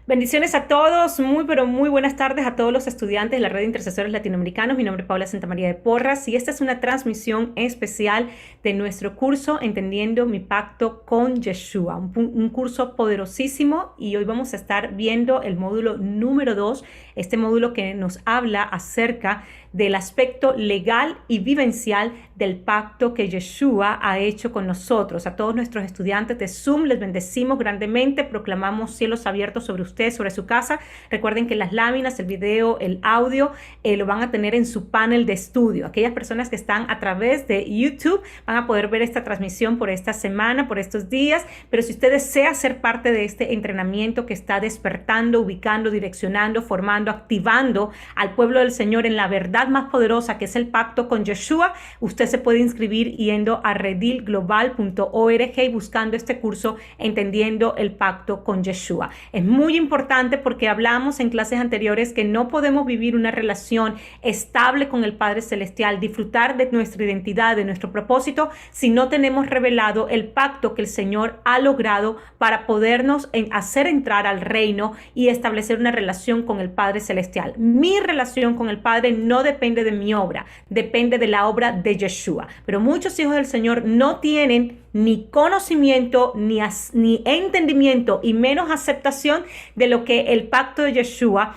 Bendiciones a todos, pero muy buenas tardes a todos los estudiantes de la Red de Intercesores Latinoamericanos. Mi nombre es Paula Santamaría de Porras y esta es una transmisión especial de nuestro curso Entendiendo mi Pacto con Yeshua, un curso poderosísimo, y hoy vamos a estar viendo el módulo número 2, este módulo que nos habla acerca del aspecto legal y vivencial del pacto que Yeshua ha hecho con nosotros. A todos nuestros estudiantes de Zoom les bendecimos grandemente, proclamamos cielos abiertos sobre ustedes, sobre su casa. Recuerden que las láminas, el video, el audio lo van a tener en su panel de estudio. Aquellas personas que están a través de YouTube van a poder ver esta transmisión por esta semana, por estos días, pero si usted desea ser parte de este entrenamiento que está despertando, ubicando, direccionando, formando, activando al pueblo del Señor en la verdad más poderosa que es el pacto con Yeshua, usted se puede inscribir yendo a redilglobal.org y buscando este curso Entendiendo el Pacto con Yeshua. Es muy importante porque hablamos en clases anteriores que no podemos vivir una relación estable con el Padre Celestial, disfrutar de nuestra identidad, de nuestro propósito, si no tenemos revelado el pacto que el Señor ha logrado para podernos hacer entrar al reino y establecer una relación con el Padre Celestial. Mi relación con el Padre no depende de mi obra, depende de la obra de Yeshua. Pero muchos hijos del Señor no tienen ni conocimiento, ni entendimiento, y menos aceptación de lo que el pacto de Yeshua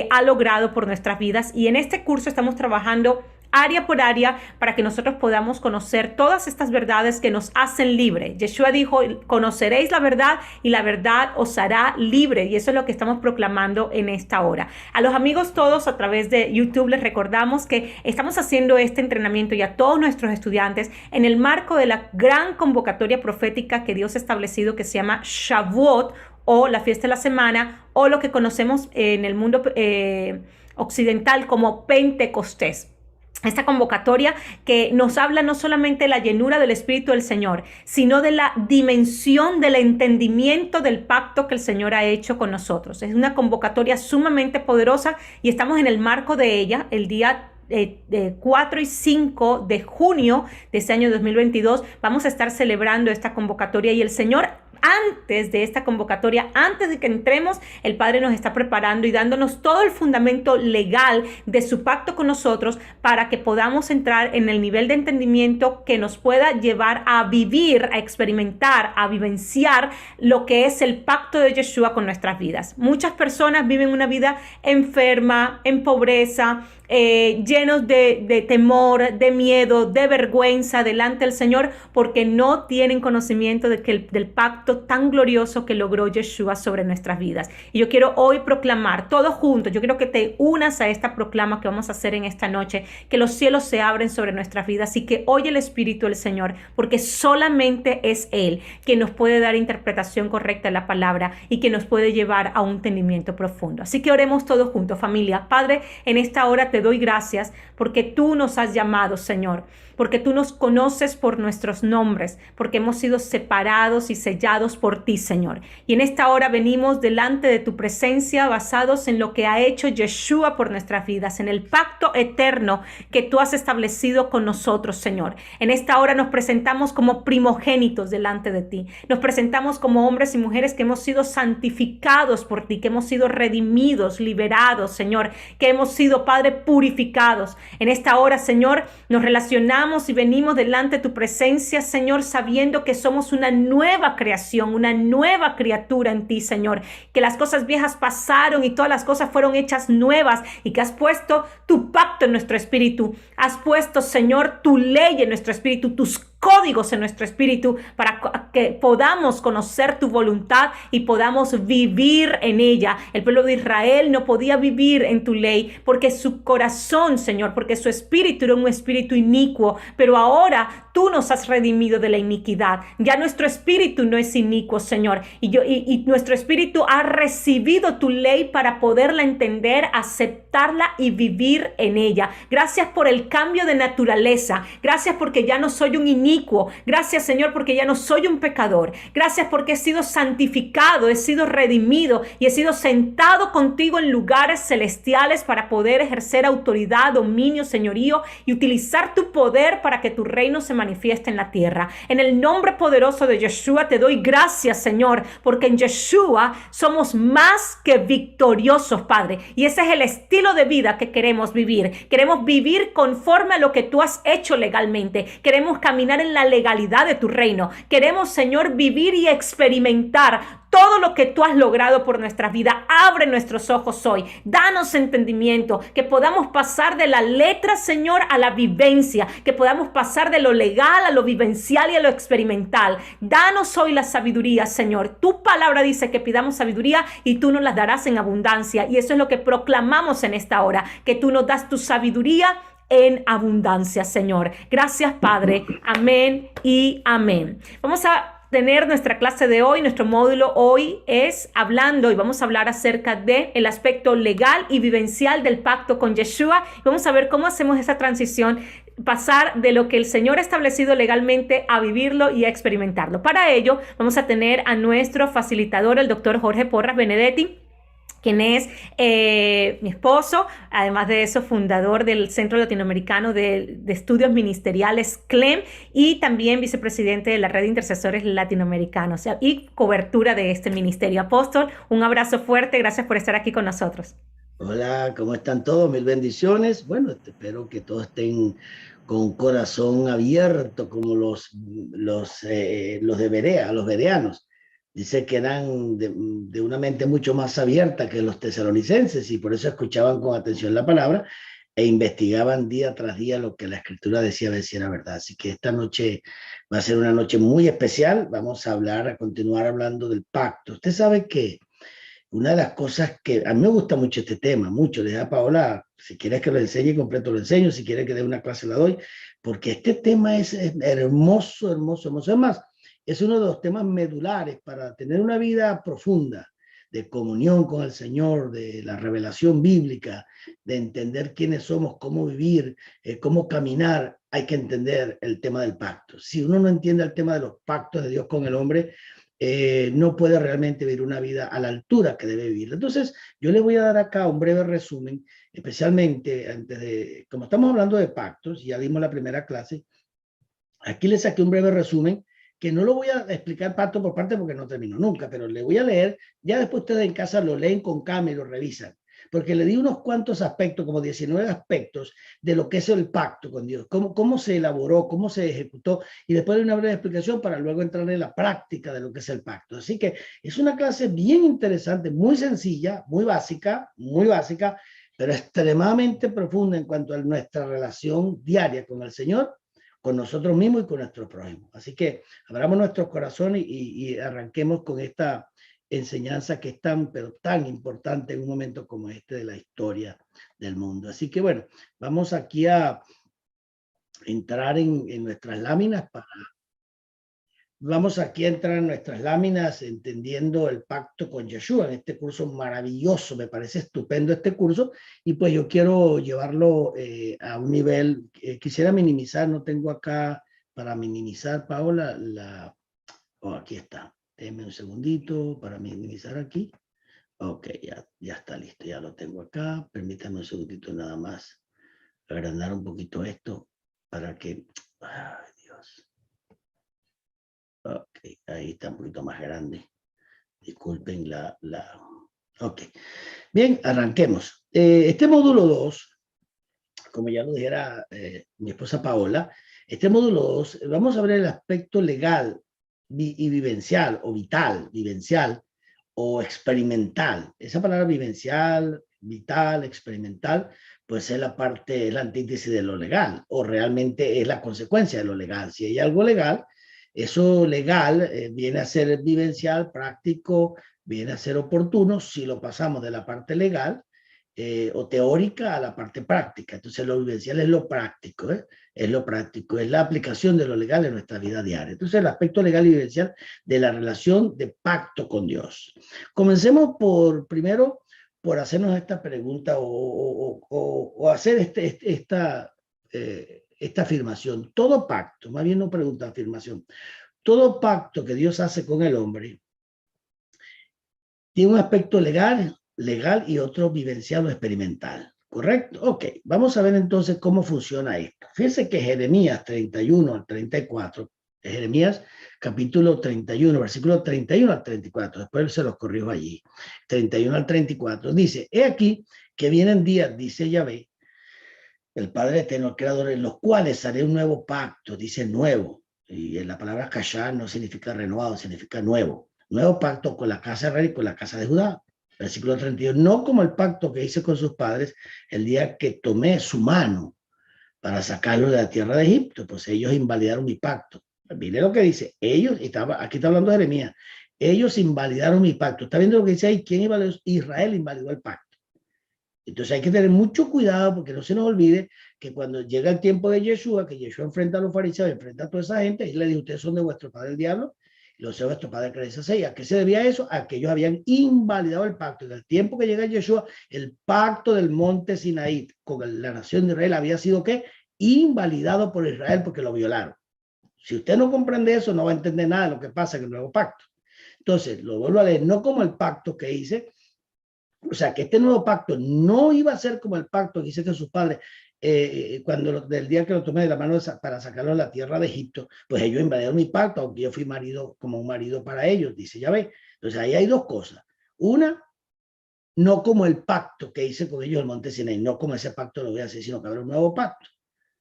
ha logrado por nuestras vidas. Y en este curso estamos trabajando área por área para que nosotros podamos conocer todas estas verdades que nos hacen libre. Yeshua dijo: conoceréis la verdad y la verdad os hará libre, y eso es lo que estamos proclamando en esta hora. A los amigos todos a través de YouTube les recordamos que estamos haciendo este entrenamiento y a todos nuestros estudiantes en el marco de la gran convocatoria profética que Dios ha establecido, que se llama Shavuot, o la fiesta de la semana, o lo que conocemos en el mundo occidental como Pentecostés. Esta convocatoria que nos habla no solamente de la llenura del Espíritu del Señor, sino de la dimensión del entendimiento del pacto que el Señor ha hecho con nosotros. Es una convocatoria sumamente poderosa y estamos en el marco de ella el día 4 y 5 de junio de este año 2022. Vamos a estar celebrando esta convocatoria, y el Señor, antes de esta convocatoria, antes de que entremos, el Padre nos está preparando y dándonos todo el fundamento legal de su pacto con nosotros para que podamos entrar en el nivel de entendimiento que nos pueda llevar a vivir, a experimentar, a vivenciar lo que es el pacto de Yeshua con nuestras vidas. Muchas personas viven una vida enferma, en pobreza, llenos de temor, de miedo, de vergüenza delante del Señor, porque no tienen conocimiento del pacto tan glorioso que logró Yeshua sobre nuestras vidas. Y yo quiero hoy proclamar todos juntos, yo quiero que te unas a esta proclama que vamos a hacer en esta noche, que los cielos se abren sobre nuestras vidas y que hoy el Espíritu del Señor, porque solamente es Él que nos puede dar interpretación correcta de la palabra y que nos puede llevar a un entendimiento profundo. Así que oremos todos juntos, familia. Padre, en esta hora te doy gracias porque tú nos has llamado, Señor, porque tú nos conoces por nuestros nombres, porque hemos sido separados y sellados por ti, Señor. Y en esta hora venimos delante de tu presencia basados en lo que ha hecho Yeshua por nuestras vidas, en el pacto eterno que tú has establecido con nosotros, Señor. En esta hora nos presentamos como primogénitos delante de ti. Nos presentamos como hombres y mujeres que hemos sido santificados por ti, que hemos sido redimidos, liberados, Señor, que hemos sido, Padre, purificados. En esta hora, Señor, nos relacionamos y venimos delante de tu presencia, Señor, sabiendo que somos una nueva creación, una nueva criatura en ti, Señor, que las cosas viejas pasaron y todas las cosas fueron hechas nuevas, y que has puesto tu pacto en nuestro espíritu, has puesto, Señor, tu ley en nuestro espíritu, tus códigos en nuestro espíritu, para que podamos conocer tu voluntad y podamos vivir en ella. El pueblo de Israel no podía vivir en tu ley porque su corazón, Señor, porque su espíritu era un espíritu inicuo, pero ahora tú nos has redimido de la iniquidad. Ya nuestro espíritu no es inicuo, Señor, y nuestro espíritu ha recibido tu ley para poderla entender, aceptarla y vivir en ella. Gracias por el cambio de naturaleza. Gracias porque ya no soy un inicuo. Gracias, Señor, porque ya no soy un pecador. Gracias porque he sido santificado, he sido redimido y he sido sentado contigo en lugares celestiales para poder ejercer autoridad, dominio, señorío y utilizar tu poder para que tu reino se manifieste manifieste en la tierra. En el nombre poderoso de Yeshua te doy gracias, Señor, porque en Yeshua somos más que victoriosos, Padre. Y ese es el estilo de vida que queremos vivir. Queremos vivir conforme a lo que tú has hecho legalmente. Queremos caminar en la legalidad de tu reino. Queremos, Señor, vivir y experimentar todo lo que tú has logrado por nuestra vida. Abre nuestros ojos hoy. Danos entendimiento, que podamos pasar de la letra, Señor, a la vivencia, que podamos pasar de lo legal a lo vivencial y a lo experimental. Danos hoy la sabiduría, Señor. Tu palabra dice que pidamos sabiduría y tú nos las darás en abundancia. Y eso es lo que proclamamos en esta hora, que tú nos das tu sabiduría en abundancia, Señor. Gracias, Padre. Amén y amén. Vamos a tener nuestra clase de hoy. Nuestro módulo hoy es hablando y vamos a hablar acerca de el aspecto legal y vivencial del pacto con Yeshua. Vamos a ver cómo hacemos esa transición, pasar de lo que el Señor ha establecido legalmente a vivirlo y a experimentarlo. Para ello vamos a tener a nuestro facilitador, el doctor Jorge Porras Benedetti, quien es mi esposo, además de eso, fundador del Centro Latinoamericano de Estudios Ministeriales, CLEM, y también vicepresidente de la Red de Intercesores Latinoamericanos y cobertura de este ministerio. Apóstol, un abrazo fuerte, gracias por estar aquí con nosotros. Hola, ¿cómo están todos? Mil bendiciones. Bueno, espero que todos estén con corazón abierto como los de Berea, los bereanos. Dice que eran de una mente mucho más abierta que los tesalonicenses y por eso escuchaban con atención la palabra e investigaban día tras día lo que la Escritura decía, a ver si era verdad. Así que esta noche va a ser una noche muy especial. Vamos a continuar hablando del pacto. Usted sabe que una de las cosas que a mí me gusta mucho este tema, mucho, le dije a Paola, si quieres que lo enseñe completo lo enseño, si quieres que dé una clase la doy, porque este tema es hermoso, hermoso, hermoso. Además, es uno de los temas medulares para tener una vida profunda de comunión con el Señor, de la revelación bíblica, de entender quiénes somos, cómo vivir, cómo caminar. Hay que entender el tema del pacto. Si uno no entiende el tema de los pactos de Dios con el hombre, no puede realmente vivir una vida a la altura que debe vivir. Entonces, yo les voy a dar acá un breve resumen, especialmente como estamos hablando de pactos, ya dimos la primera clase, aquí les saqué un breve resumen que no lo voy a explicar pacto por parte porque no termino nunca, pero le voy a leer, ya después ustedes en casa lo leen con calma y lo revisan, porque le di unos cuantos aspectos, como 19 aspectos de lo que es el pacto con Dios, cómo se elaboró, cómo se ejecutó, y después de una breve explicación para luego entrar en la práctica de lo que es el pacto. Así que es una clase bien interesante, muy sencilla, muy básica, pero extremadamente profunda en cuanto a nuestra relación diaria con el Señor, con nosotros mismos y con nuestro prójimo. Así que abramos nuestros corazones y arranquemos con esta enseñanza que es pero tan importante en un momento como este de la historia del mundo. Así que bueno, vamos aquí a entrar en nuestras láminas Vamos aquí a entrar en nuestras láminas entendiendo el pacto con Yeshua, en este curso maravilloso, me parece estupendo este curso, y pues yo quiero llevarlo a un nivel, quisiera minimizar, no tengo acá para minimizar, Paola, aquí está, déjeme un segundito para minimizar aquí. Ok, ya está listo, ya lo tengo acá, permítame un segundito nada más, agrandar un poquito esto para que, ay Dios. Ok, ahí está un poquito más grande. Disculpen Ok. Bien, arranquemos. Este módulo 2, como ya lo dijera mi esposa Paola, este módulo 2, vamos a ver el aspecto legal y vivencial, o vivencial, o experimental. Esa palabra vivencial, vital, experimental, pues es la antítesis de lo legal, o realmente es la consecuencia de lo legal. Si hay algo legal, eso legal viene a ser vivencial, práctico, viene a ser oportuno si lo pasamos de la parte legal o teórica a la parte práctica. Entonces lo vivencial es lo práctico, es lo práctico, es la aplicación de lo legal en nuestra vida diaria. Entonces el aspecto legal y vivencial de la relación de pacto con Dios. Comencemos primero por hacernos esta pregunta o hacer esta afirmación. Todo pacto, más bien no pregunta, afirmación. Todo pacto que Dios hace con el hombre tiene un aspecto legal y otro vivencial o experimental. ¿Correcto? Ok, vamos a ver entonces cómo funciona esto. Fíjense que Jeremías 31 al 34, Jeremías capítulo 31, versículo 31 al 34, después se los corrijo allí, 31 al 34, dice, he aquí que vienen días, dice Yahvé, el Padre Eterno, el Creador, en los cuales haré un nuevo pacto, dice nuevo, y en la palabra kashar no significa renovado, significa nuevo, nuevo pacto con la casa de Israel y con la casa de Judá. Versículo 32, no como el pacto que hice con sus padres el día que tomé su mano para sacarlos de la tierra de Egipto, pues ellos invalidaron mi pacto. Mire lo que dice, ellos, aquí está hablando Jeremías, ellos invalidaron mi pacto. ¿Está viendo lo que dice ahí? ¿Quién invalidó? Israel invalidó el pacto. Entonces hay que tener mucho cuidado porque no se nos olvide que cuando llega el tiempo de Yeshua, que Yeshua enfrenta a los fariseos, enfrenta a toda esa gente, y le dice, ustedes son de vuestro padre el diablo, y los de vuestro padre crece así. ¿A qué se debía eso? A que ellos habían invalidado el pacto. En el tiempo que llega Yeshua, el pacto del monte Sinaí con la nación de Israel había sido, ¿qué? Invalidado por Israel porque lo violaron. Si usted no comprende eso, no va a entender nada de lo que pasa en el nuevo pacto. Entonces, lo vuelvo a leer, no como el pacto que hice, o sea, que este nuevo pacto no iba a ser como el pacto que hice con sus padres cuando del día que lo tomé de la mano para sacarlo de la tierra de Egipto, pues ellos invadieron mi pacto, aunque yo fui marido como un marido para ellos, dice Yahvé. Entonces ahí hay dos cosas. Una, no como el pacto que hice con ellos en el monte Sinaí, no como ese pacto lo voy a hacer, sino que habrá un nuevo pacto.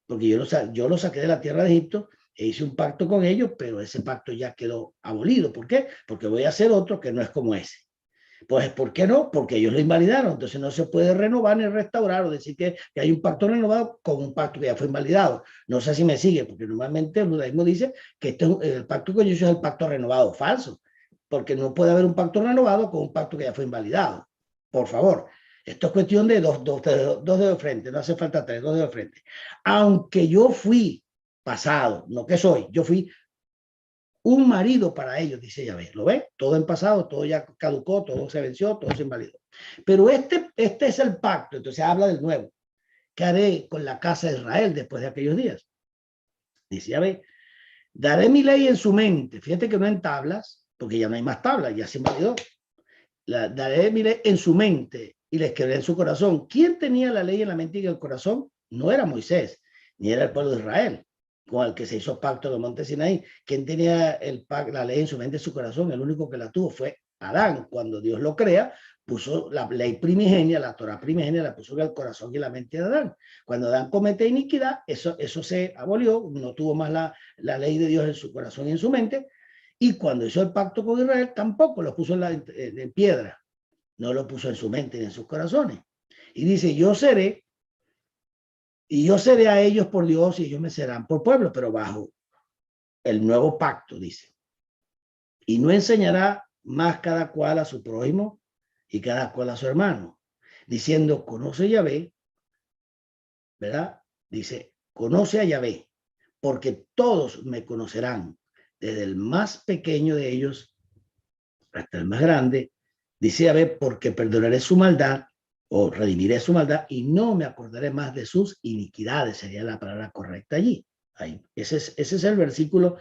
Porque yo lo saqué de la tierra de Egipto e hice un pacto con ellos, pero ese pacto ya quedó abolido. ¿Por qué? Porque voy a hacer otro que no es como ese. Pues, ¿por qué no? Porque ellos lo invalidaron. Entonces no se puede renovar ni restaurar o decir que hay un pacto renovado con un pacto que ya fue invalidado. No sé si me sigue, porque normalmente el judaísmo dice que el pacto con ellos es el pacto renovado. Falso, porque no puede haber un pacto renovado con un pacto que ya fue invalidado. Por favor, esto es cuestión de dos dedos frente, no hace falta tres, dos dedos frente. Aunque yo fui pasado, no que soy, yo fui un marido para ellos, dice Yahvé. ¿Lo ve? Todo en pasado, todo ya caducó, todo se venció, todo se invalidó. Pero este es el pacto, entonces habla del nuevo, que haré con la casa de Israel después de aquellos días. Dice Yahvé, daré mi ley en su mente. Fíjate que no en tablas, porque ya no hay más tablas, ya se invalidó. Daré mi ley en su mente y la escribiré en su corazón. ¿Quién tenía la ley en la mente y en el corazón? No era Moisés, ni era el pueblo de Israel, con el que se hizo pacto de monte Sinaí. ¿Quién tenía la ley en su mente y en su corazón? El único que la tuvo fue Adán. Cuando Dios lo crea, puso la ley primigenia, la Torah primigenia, la puso en el corazón y la mente de Adán. Cuando Adán comete iniquidad, eso se abolió, no tuvo más la ley de Dios en su corazón y en su mente. Y cuando hizo el pacto con Israel, tampoco lo puso en piedra, no lo puso en su mente ni en sus corazones. Y dice, yo seré a ellos por Dios y ellos me serán por pueblo, pero bajo el nuevo pacto, dice. Y no enseñará más cada cual a su prójimo y cada cual a su hermano, diciendo, conoce Yahvé, ¿verdad? Dice, conoce a Yahvé, porque todos me conocerán, desde el más pequeño de ellos hasta el más grande, dice Yahvé, porque perdonaré su maldad o redimiré su maldad y no me acordaré más de sus iniquidades, sería la palabra correcta allí. Ahí. Ese es el versículo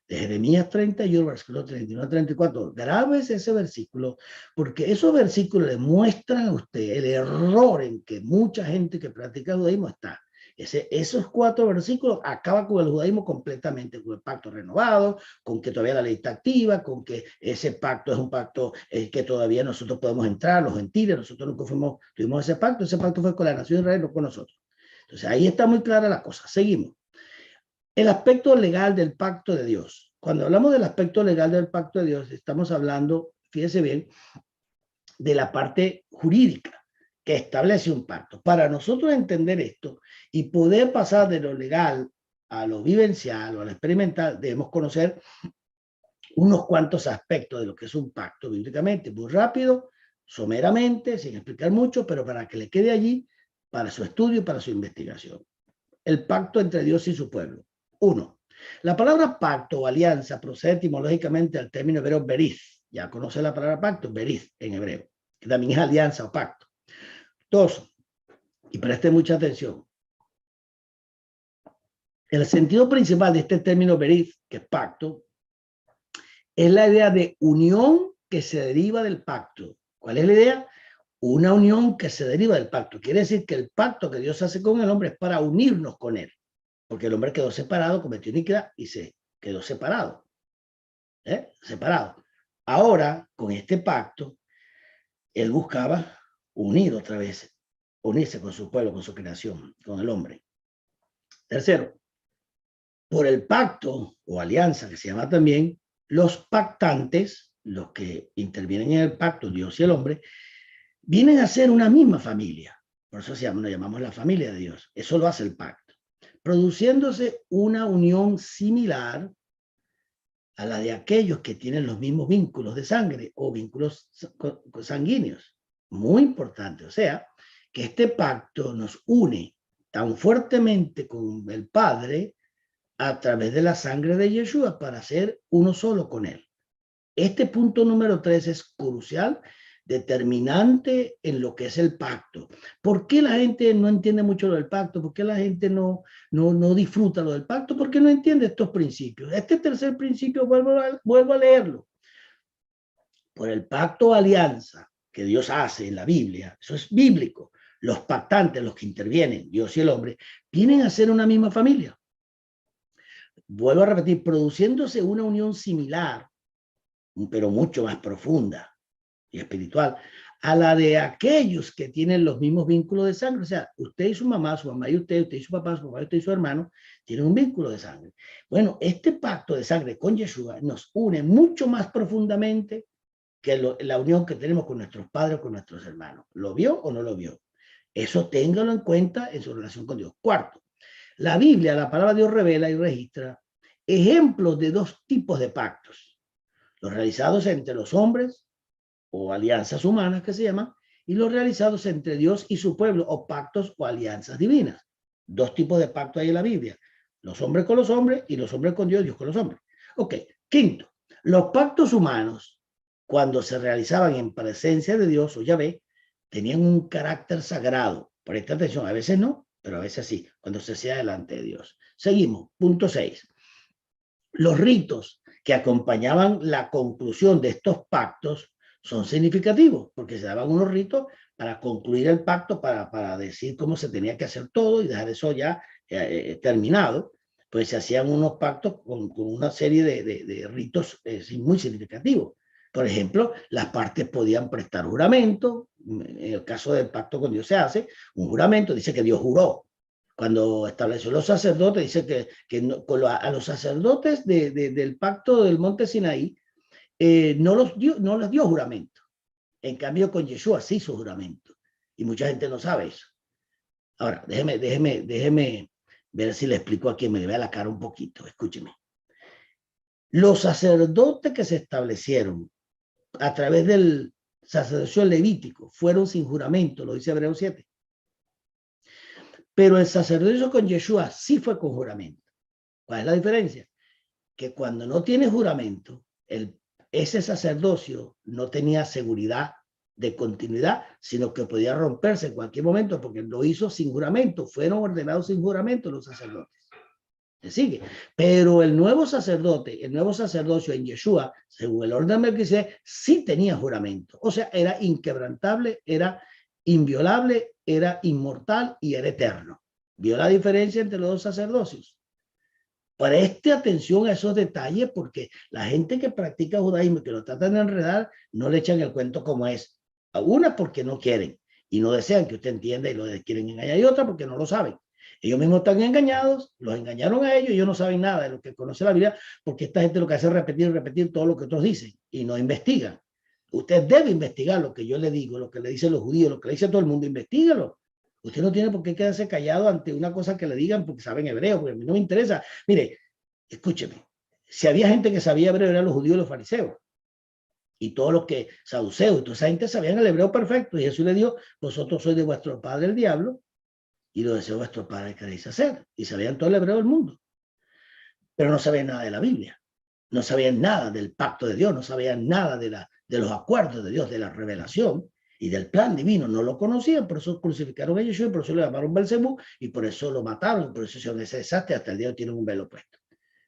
de Jeremías 31, versículo 31 a 34. Grabes ese versículo, porque esos versículos le muestran a usted el error en que mucha gente que practica el judaísmo está. Esos 4 versículos acaban con el judaísmo completamente, con el pacto renovado, con que todavía la ley está activa, con que ese pacto es un pacto que todavía nosotros podemos entrar, los gentiles, nosotros nunca tuvimos ese pacto fue con la nación de Israel, no con nosotros. Entonces ahí está muy clara la cosa. Seguimos. El aspecto legal del pacto de Dios. Cuando hablamos del aspecto legal del pacto de Dios, estamos hablando, fíjese bien, de la parte jurídica que establece un pacto. Para nosotros entender esto y poder pasar de lo legal a lo vivencial o a lo experimental, debemos conocer unos cuantos aspectos de lo que es un pacto bíblicamente, muy rápido, someramente, sin explicar mucho, pero para que le quede allí para su estudio y para su investigación. El pacto entre Dios y su pueblo. 1. La palabra pacto o alianza procede etimológicamente del término hebreo beriz. Ya conoce la palabra pacto, beriz en hebreo, que también es alianza o pacto. 2. Y preste mucha atención. El sentido principal de este término beriz, que es pacto, es la idea de unión que se deriva del pacto. ¿Cuál es la idea? una unión que se deriva del pacto. Quiere decir que el pacto que Dios hace con el hombre es para unirnos con él, porque el hombre quedó separado, cometió iniquidad y se quedó separado. Separado. Ahora, con este pacto, él buscaba unir otra vez, unirse con su pueblo, con su creación, con el hombre. Tercero, por el pacto o alianza que se llama también, los pactantes, los que intervienen en el pacto, Dios y el hombre, vienen a ser una misma familia. Por eso nos llamamos la familia de Dios. Eso lo hace el pacto. Produciéndose una unión similar a la de aquellos que tienen los mismos vínculos de sangre o vínculos sanguíneos. Muy importante. O sea, que este pacto nos une tan fuertemente con el Padre a través de la sangre de Yeshua para ser uno solo con él. Este punto número 3 es crucial, determinante en lo que es el pacto. ¿Por qué la gente no entiende mucho lo del pacto? ¿Por qué la gente no disfruta lo del pacto? Porque no entiende estos principios. Este tercer principio, vuelvo a leerlo. Por el pacto o alianza que Dios hace en la Biblia, eso es bíblico, los pactantes, los que intervienen, Dios y el hombre, vienen a ser una misma familia. Vuelvo a repetir, produciéndose una unión similar, pero mucho más profunda y espiritual, a la de aquellos que tienen los mismos vínculos de sangre. O sea, usted y su mamá y usted y su papá y usted y su hermano, tienen un vínculo de sangre. Bueno, este pacto de sangre con Yeshua nos une mucho más profundamente que la unión que tenemos con nuestros padres o con nuestros hermanos. ¿Lo vio o no lo vio? Eso téngalo en cuenta en su relación con Dios. Cuarto, la Biblia, la palabra de Dios revela y registra ejemplos de dos tipos de pactos. Los realizados entre los hombres o alianzas humanas que se llaman, y los realizados entre Dios y su pueblo o pactos o alianzas divinas. Dos tipos de pactos hay en la Biblia. Los hombres con los hombres y los hombres con Dios, Dios con los hombres. Ok, quinto, los pactos humanos, cuando se realizaban en presencia de Dios o Yahvé, tenían un carácter sagrado. Presta atención, a veces no, pero a veces sí, cuando se hacía delante de Dios. Seguimos, punto 6. Los ritos que acompañaban la conclusión de estos pactos son significativos, porque se daban unos ritos para concluir el pacto, para decir cómo se tenía que hacer todo y dejar eso ya terminado. Pues se hacían unos pactos con una serie de ritos muy significativos. Por ejemplo, las partes podían prestar juramento. En el caso del pacto con Dios se hace un juramento, dice que Dios juró. Cuando estableció los sacerdotes, dice que no, a los sacerdotes del pacto del monte Sinaí no les dio juramento. En cambio, con Yeshua sí hizo juramento. Y mucha gente no sabe eso. Ahora, déjeme ver si le explico a quien me vea la cara un poquito. Escúcheme. Los sacerdotes que se establecieron a través del sacerdocio levítico fueron sin juramento, lo dice Hebreos 7. Pero el sacerdocio con Yeshua sí fue con juramento. ¿Cuál es la diferencia? Que cuando no tiene juramento, ese sacerdocio no tenía seguridad de continuidad, sino que podía romperse en cualquier momento porque lo hizo sin juramento. Fueron ordenados sin juramento los sacerdotes. ¿Se sigue? Pero el nuevo sacerdocio en Yeshua, según el orden de Melquisedec, sí tenía juramento. O sea, era inquebrantable, era inviolable, era inmortal y era eterno. ¿Vio la diferencia entre los dos sacerdocios? Preste atención a esos detalles porque la gente que practica judaísmo y que lo tratan de enredar, no le echan el cuento como es. A una porque no quieren y no desean que usted entienda y lo quieren engañar, y otra porque no lo saben. Ellos mismos están engañados, los engañaron a ellos, ellos no saben nada de lo que conoce la Biblia, porque esta gente lo que hace es repetir todo lo que otros dicen y no investigan. Usted debe investigar lo que yo le digo, lo que le dicen los judíos, lo que le dice todo el mundo, investígalo. Usted no tiene por qué quedarse callado ante una cosa que le digan porque saben hebreo, porque a mí no me interesa. Mire, escúcheme, si había gente que sabía hebreo eran los judíos y los fariseos. Y todos los que, saduceos, y toda esa gente sabían el hebreo perfecto. Y Jesús le dijo, vosotros sois de vuestro padre el diablo y lo deseo vuestro padre queréis hacer. Y sabían todo el hebreo del mundo. Pero no sabían nada de la Biblia. No sabían nada del pacto de Dios. No sabían nada de los acuerdos de Dios, de la revelación y del plan divino. No lo conocían, por eso crucificaron a Yeshua, por eso le llamaron Belcebú y por eso lo mataron. Por eso hicieron ese desastre. Hasta el día de hoy tienen un velo puesto.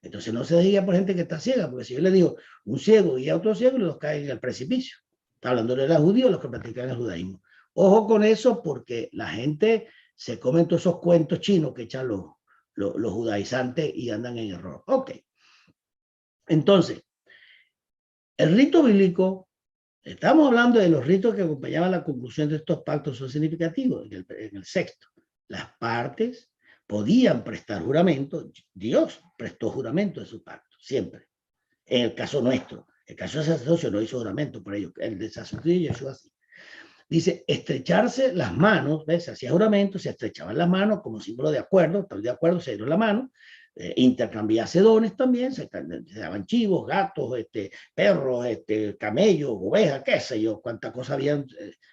Entonces no se diga por gente que está ciega, porque si yo le digo un ciego y a otro ciego, los caen en el precipicio. Está hablando de los judíos, los que practican el judaísmo. Ojo con eso porque la gente se come todos esos cuentos chinos que echan los judaizantes y andan en error. Ok. Entonces, el rito bíblico, estamos hablando de los ritos que acompañaban la conclusión de estos pactos, son significativos en el sexto. Las partes podían prestar juramento, Dios prestó juramento de su pacto, siempre. En el caso nuestro, el caso del sacerdocio no hizo juramento por ello, el de sacerdocio de Yeshua sí. Dice, estrecharse las manos, ¿ves? Se hacía juramento, se estrechaban las manos como símbolo de acuerdo, estoy de acuerdo, se dieron la mano, intercambiarse dones también, se daban chivos, gatos, perros, camellos, ovejas, qué sé yo, cuántas cosas habían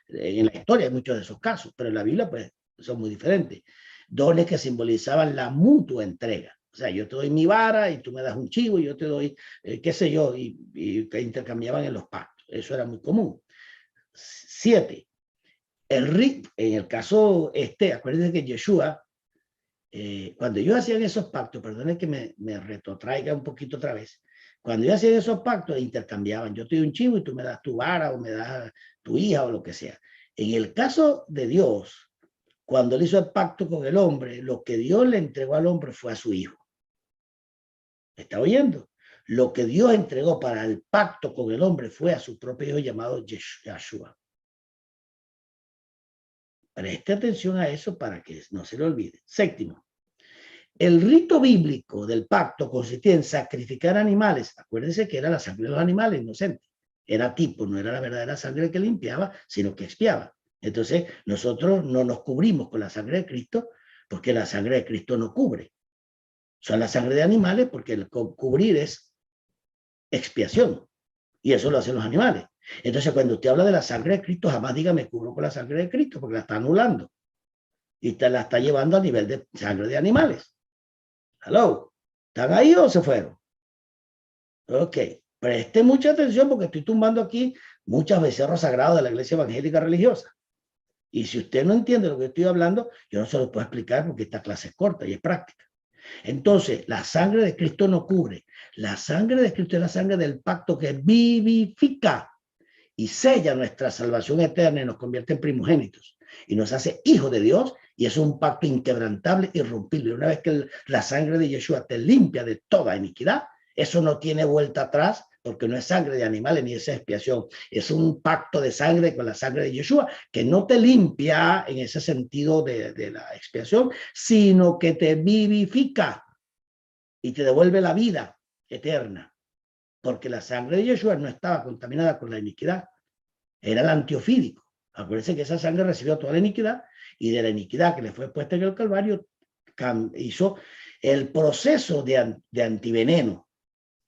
en la historia, en muchos de esos casos, pero en la Biblia pues son muy diferentes. Dones que simbolizaban la mutua entrega. O sea, yo te doy mi vara y tú me das un chivo y yo te doy, qué sé yo, y que intercambiaban en los pactos. Eso era muy común. 7. En el caso acuérdense que Yeshua, cuando ellos hacían esos pactos, perdone que me retrotraiga un poquito otra vez, cuando ellos hacían esos pactos, intercambiaban, yo te doy un chivo y tú me das tu vara o me das tu hija o lo que sea. En el caso de Dios, cuando él hizo el pacto con el hombre, lo que Dios le entregó al hombre fue a su hijo. ¿Me está oyendo? Lo que Dios entregó para el pacto con el hombre fue a su propio hijo llamado Yeshua. Preste atención a eso para que no se le olvide. 7. El rito bíblico del pacto consistía en sacrificar animales. Acuérdense que era la sangre de los animales inocentes. Era tipo, no era la verdadera sangre que limpiaba, sino que expiaba. Entonces, nosotros no nos cubrimos con la sangre de Cristo porque la sangre de Cristo no cubre. Son la sangre de animales porque el cubrir es expiación. Y eso lo hacen los animales. Entonces, cuando usted habla de la sangre de Cristo, jamás diga me cubro con la sangre de Cristo porque la está anulando. Y te la está llevando a nivel de sangre de animales. Hello, ¿están ahí o se fueron? Ok, preste mucha atención porque estoy tumbando aquí muchos becerros sagrados de la iglesia evangélica religiosa. Y si usted no entiende lo que estoy hablando, yo no se lo puedo explicar porque esta clase es corta y es práctica. Entonces, la sangre de Cristo no cubre. La sangre de Cristo es la sangre del pacto que vivifica y sella nuestra salvación eterna y nos convierte en primogénitos y nos hace hijos de Dios, y es un pacto inquebrantable, irrompible. Una vez que la sangre de Yeshua te limpia de toda iniquidad, eso no tiene vuelta atrás, porque no es sangre de animales ni es expiación, es un pacto de sangre con la sangre de Yeshua que no te limpia en ese sentido de la expiación, sino que te vivifica y te devuelve la vida eterna, porque la sangre de Yeshua no estaba contaminada con la iniquidad, era el antiofídico. Acuérdense que esa sangre recibió toda la iniquidad y de la iniquidad que le fue puesta en el Calvario hizo el proceso de antiveneno.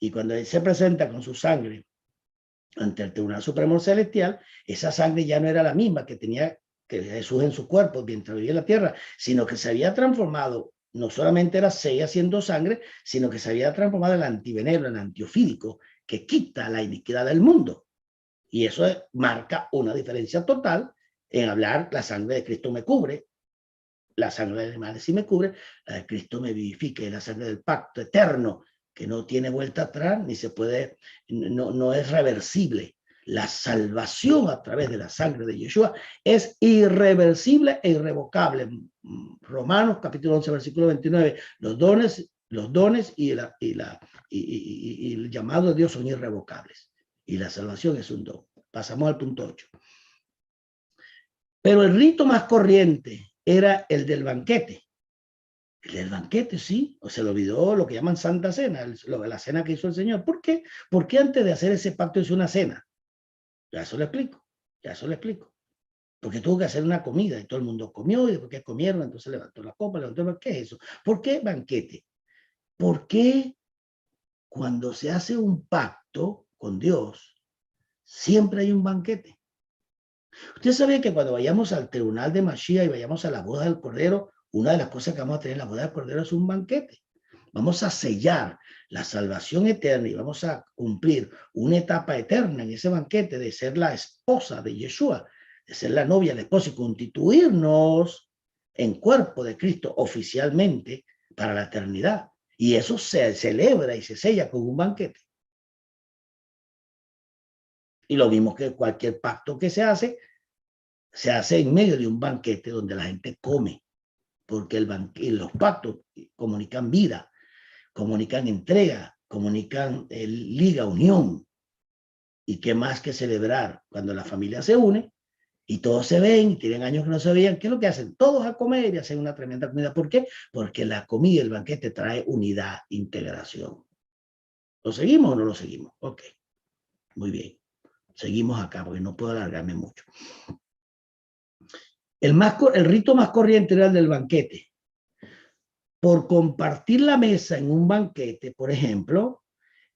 Y cuando él se presenta con su sangre ante el Tribunal Supremo Celestial, esa sangre ya no era la misma que tenía que Jesús en su cuerpo mientras vivía en la tierra, sino que se había transformado, no solamente era seguía siendo sangre, sino que se había transformado en el antiveneno, en el antiofídico, que quita la iniquidad del mundo. Y eso marca una diferencia total en hablar, la sangre de Cristo me cubre, la sangre de animales sí me cubre, la de Cristo me vivifica, es la sangre del pacto eterno, que no tiene vuelta atrás, ni se puede, no es reversible. La salvación a través de la sangre de Yeshua es irreversible e irrevocable. Romanos capítulo 11, versículo 29, los dones y el llamado de Dios son irrevocables. Y la salvación es un don. Pasamos al punto 8. Pero el rito más corriente era el del banquete. El del banquete, sí. O se le olvidó lo que llaman Santa Cena, la cena que hizo el Señor. ¿Por qué? Porque antes de hacer ese pacto hizo una cena. Ya eso lo explico. Ya eso lo explico. Porque tuvo que hacer una comida y todo el mundo comió y después que comieron, entonces levantó la copa, ¿qué es eso? ¿Por qué banquete? Porque cuando se hace un pacto con Dios, siempre hay un banquete. Usted sabe que cuando vayamos al tribunal de Mashiach y vayamos a la boda del Cordero, una de las cosas que vamos a tener en la boda del Cordero es un banquete. Vamos a sellar la salvación eterna y vamos a cumplir una etapa eterna en ese banquete de ser la esposa de Yeshua, de ser la novia, la esposa y constituirnos en cuerpo de Cristo oficialmente para la eternidad. Y eso se celebra y se sella con un banquete. Y lo mismo que cualquier pacto que se hace, se hace en medio de un banquete donde la gente come, porque los pactos comunican vida, comunican entrega, comunican liga, unión. ¿Y qué más que celebrar cuando la familia se une y todos se ven y tienen años que no se veían? ¿Qué es lo que hacen? Todos a comer y hacen una tremenda comida. ¿Por qué? Porque la comida, el banquete trae unidad, integración. ¿Lo seguimos o no lo seguimos? Ok, muy bien. Seguimos acá porque no puedo alargarme mucho. El rito más corriente era el del banquete. Por compartir la mesa en un banquete, por ejemplo,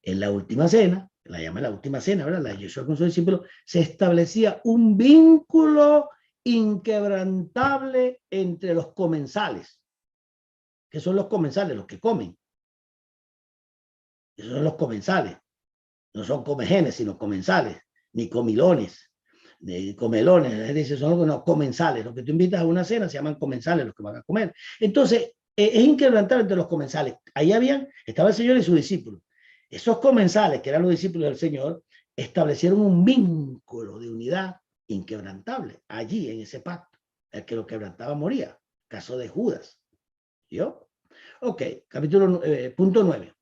en la última cena, la llama la última cena, ¿verdad? La de Yeshua con su discípulo, se establecía un vínculo inquebrantable entre los comensales. ¿Qué son los comensales? Los que comen. Esos son los comensales. No son comegenes, sino comensales, ni comilones, ni comelones. Es decir, son los comensales. Los que tú invitas a una cena se llaman comensales, los que van a comer. Entonces, es inquebrantable entre los comensales. Ahí estaba el Señor y sus discípulos. Esos comensales, que eran los discípulos del Señor, establecieron un vínculo de unidad inquebrantable allí en ese pacto. El que lo quebrantaba moría. Caso de Judas. ¿Yo? Ok, punto 9.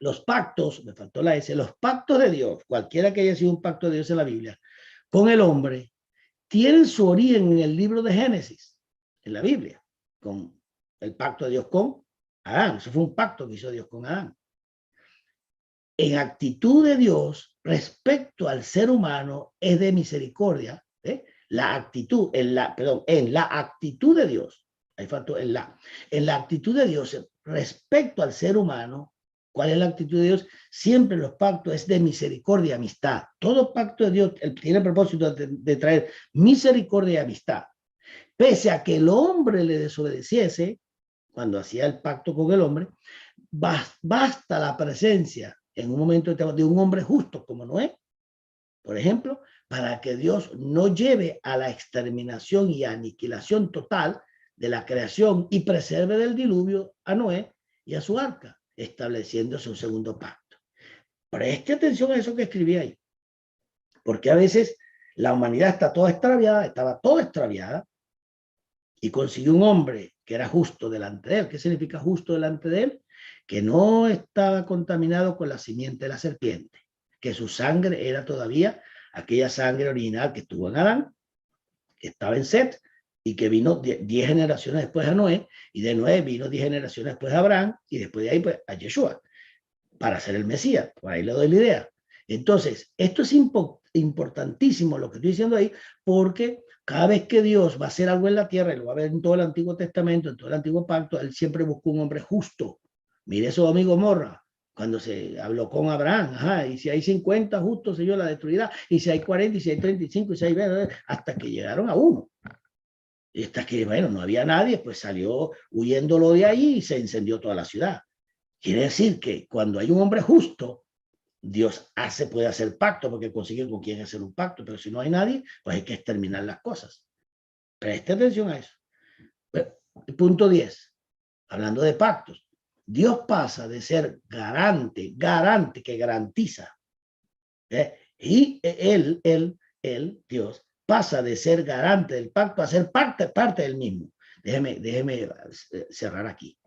Los pactos, me faltó la S, los pactos de Dios, cualquiera que haya sido un pacto de Dios en la Biblia, con el hombre, tienen su origen en el libro de Génesis, en la Biblia, con el pacto de Dios con Adán. Eso fue un pacto que hizo Dios con Adán. En actitud de Dios respecto al ser humano es de misericordia. La actitud, en la actitud de Dios, ahí faltó en la actitud de Dios respecto al ser humano. ¿Cuál es la actitud de Dios? Siempre los pactos es de misericordia y amistad. Todo pacto de Dios tiene el propósito de traer misericordia y amistad. Pese a que el hombre le desobedeciese, cuando hacía el pacto con el hombre, basta la presencia en un momento de un hombre justo como Noé, por ejemplo, para que Dios no lleve a la exterminación y aniquilación total de la creación y preserve del diluvio a Noé y a su arca, estableciéndose un segundo pacto. Preste atención a eso que escribí ahí, porque a veces la humanidad estaba toda extraviada, y consiguió un hombre que era justo delante de él. ¿Qué significa justo delante de él? Que no estaba contaminado con la simiente de la serpiente, que su sangre era todavía aquella sangre original que estuvo en Adán, que estaba en Set, y que vino 10 generaciones después a Noé, y de Noé vino 10 generaciones después a Abraham, y después de ahí pues, a Yeshua, para ser el Mesías. Por ahí le doy la idea. Entonces, esto es importantísimo lo que estoy diciendo ahí, porque cada vez que Dios va a hacer algo en la tierra, y lo va a ver en todo el Antiguo Testamento, en todo el Antiguo Pacto, Él siempre buscó un hombre justo. Mire eso, amigo Morra, cuando se habló con Abraham, y si hay 50 justos, Señor, la destruirá, y si hay 40, y si hay 35, y si hay 20, hasta que llegaron a uno. Y hasta que, bueno, no había nadie, pues salió huyéndolo de ahí y se incendió toda la ciudad. Quiere decir que cuando hay un hombre justo, Dios puede hacer pacto porque consigue con quién hacer un pacto, pero si no hay nadie, pues hay que exterminar las cosas. Preste atención a eso. Punto 10, hablando de pactos. Dios pasa de ser garante que garantiza, y Dios, pasa de ser garante del pacto a ser parte del mismo. Déjeme cerrar aquí.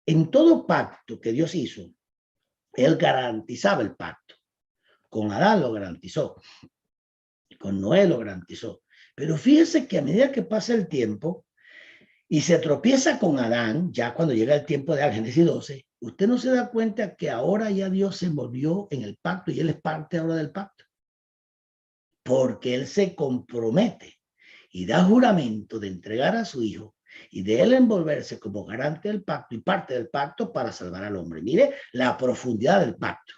En todo pacto que Dios hizo, Él garantizaba el pacto. Con Adán lo garantizó. Con Noé lo garantizó. Pero fíjese que a medida que pasa el tiempo y se tropieza con Adán, ya cuando llega el tiempo de Génesis 12, usted no se da cuenta que ahora ya Dios se envolvió en el pacto y Él es parte ahora del pacto. Porque Él se compromete y da juramento de entregar a su Hijo y de Él envolverse como garante del pacto y parte del pacto para salvar al hombre. Mire la profundidad del pacto.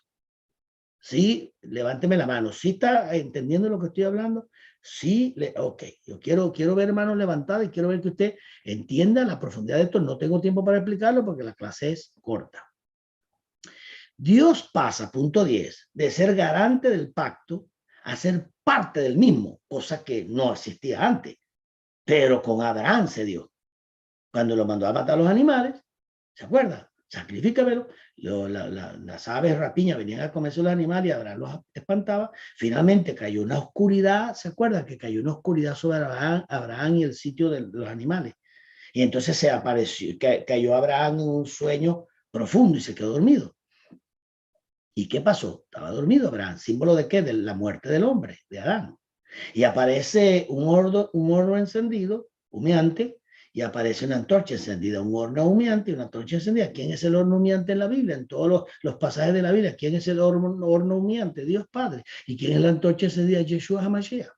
Sí, levánteme la mano. ¿Sí está entendiendo lo que estoy hablando? Sí, ok. Yo quiero ver manos levantadas y quiero ver que usted entienda la profundidad de esto. No tengo tiempo para explicarlo porque la clase es corta. Dios pasa, punto 10, de ser garante del pacto a ser parte del mismo, cosa que no existía antes. Pero con Abraham se dio. Cuando lo mandó a matar a los animales, ¿se acuerda? Sacrifícamelo. las aves rapiñas venían a comerse los animales y Abraham los espantaba. Finalmente cayó una oscuridad, ¿se acuerdan? Que cayó una oscuridad sobre Abraham y el sitio de los animales. Y entonces se apareció, cayó Abraham en un sueño profundo y se quedó dormido. ¿Y qué pasó? Estaba dormido Abraham, símbolo de qué? De la muerte del hombre, de Adán. Y aparece un horno encendido, humeante, y aparece una antorcha encendida, un horno humeante y una antorcha encendida. ¿Quién es el horno humeante en la Biblia? En todos los pasajes de la Biblia, ¿quién es el horno humeante? Dios Padre. ¿Y quién es la antorcha encendida? Yeshua HaMashiach.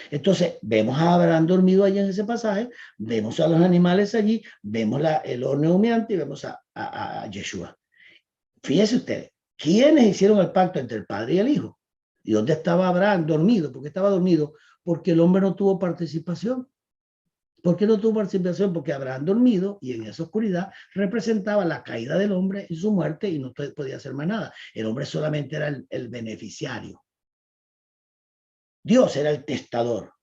Entonces, vemos a Abraham dormido allí en ese pasaje, vemos a los animales allí, vemos el horno humeante y vemos a Yeshua. Fíjense ustedes, ¿quiénes hicieron el pacto entre el Padre y el Hijo? ¿Y dónde estaba Abraham? Dormido. ¿Por qué estaba dormido? Porque el hombre no tuvo participación. ¿Por qué no tuvo participación? Porque Abraham dormido y en esa oscuridad representaba la caída del hombre y su muerte y no podía hacer más nada. El hombre solamente era el beneficiario. Dios era el testador,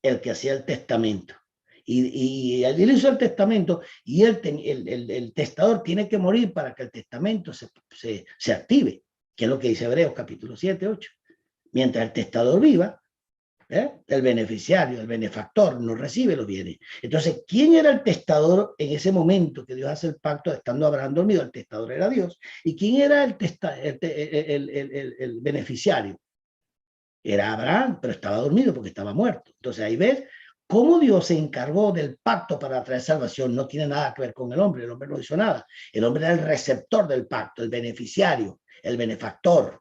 el que hacía el testamento. Y él hizo el testamento y el testador tiene que morir para que el testamento se active, que es lo que dice Hebreos capítulo 7, 8. Mientras el testador viva, el beneficiario, el benefactor, no recibe los bienes. Entonces, ¿quién era el testador en ese momento que Dios hace el pacto estando Abraham dormido? El testador era Dios. ¿Y quién era el beneficiario? Era Abraham, pero estaba dormido porque estaba muerto. Entonces ahí ves cómo Dios se encargó del pacto para traer salvación. No tiene nada que ver con el hombre no hizo nada. El hombre era el receptor del pacto, el beneficiario, el benefactor.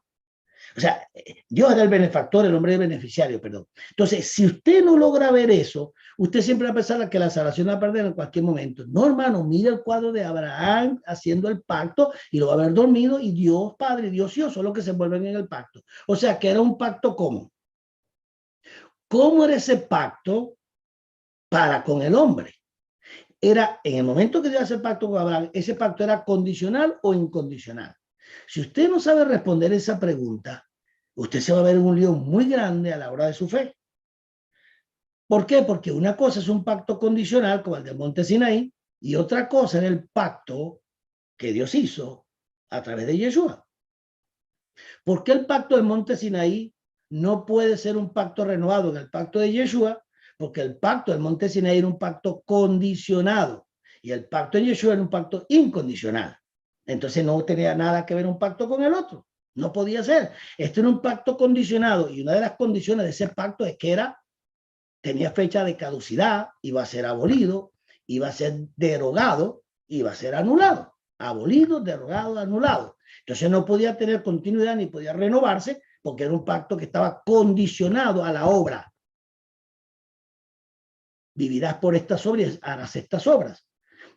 O sea, Dios era el benefactor, el hombre era el beneficiario, perdón. Entonces, si usted no logra ver eso, usted siempre va a pensar que la salvación va a perder en cualquier momento. No, hermano, mira el cuadro de Abraham haciendo el pacto y lo va a haber dormido y Dios Padre, Dios Hijo son los que se envuelven en el pacto. O sea, que era un pacto ¿cómo? ¿Cómo era ese pacto para con el hombre? Era, en el momento que Dios hace el pacto con Abraham, ese pacto era condicional o incondicional. Si usted no sabe responder esa pregunta, usted se va a ver en un lío muy grande a la hora de su fe. ¿Por qué? Porque una cosa es un pacto condicional, como el del Monte Sinaí, y otra cosa es el pacto que Dios hizo a través de Yeshua. ¿Por qué el pacto del Monte Sinaí no puede ser un pacto renovado en el pacto de Yeshua? Porque el pacto del Monte Sinaí era un pacto condicionado y el pacto de Yeshua era un pacto incondicional. Entonces no tenía nada que ver un pacto con el otro. No podía ser. Esto era un pacto condicionado y una de las condiciones de ese pacto es que tenía fecha de caducidad, iba a ser abolido, iba a ser derogado, iba a ser anulado. Abolido, derogado, anulado. Entonces no podía tener continuidad ni podía renovarse porque era un pacto que estaba condicionado a la obra. Vivirás por estas obras, harás estas obras.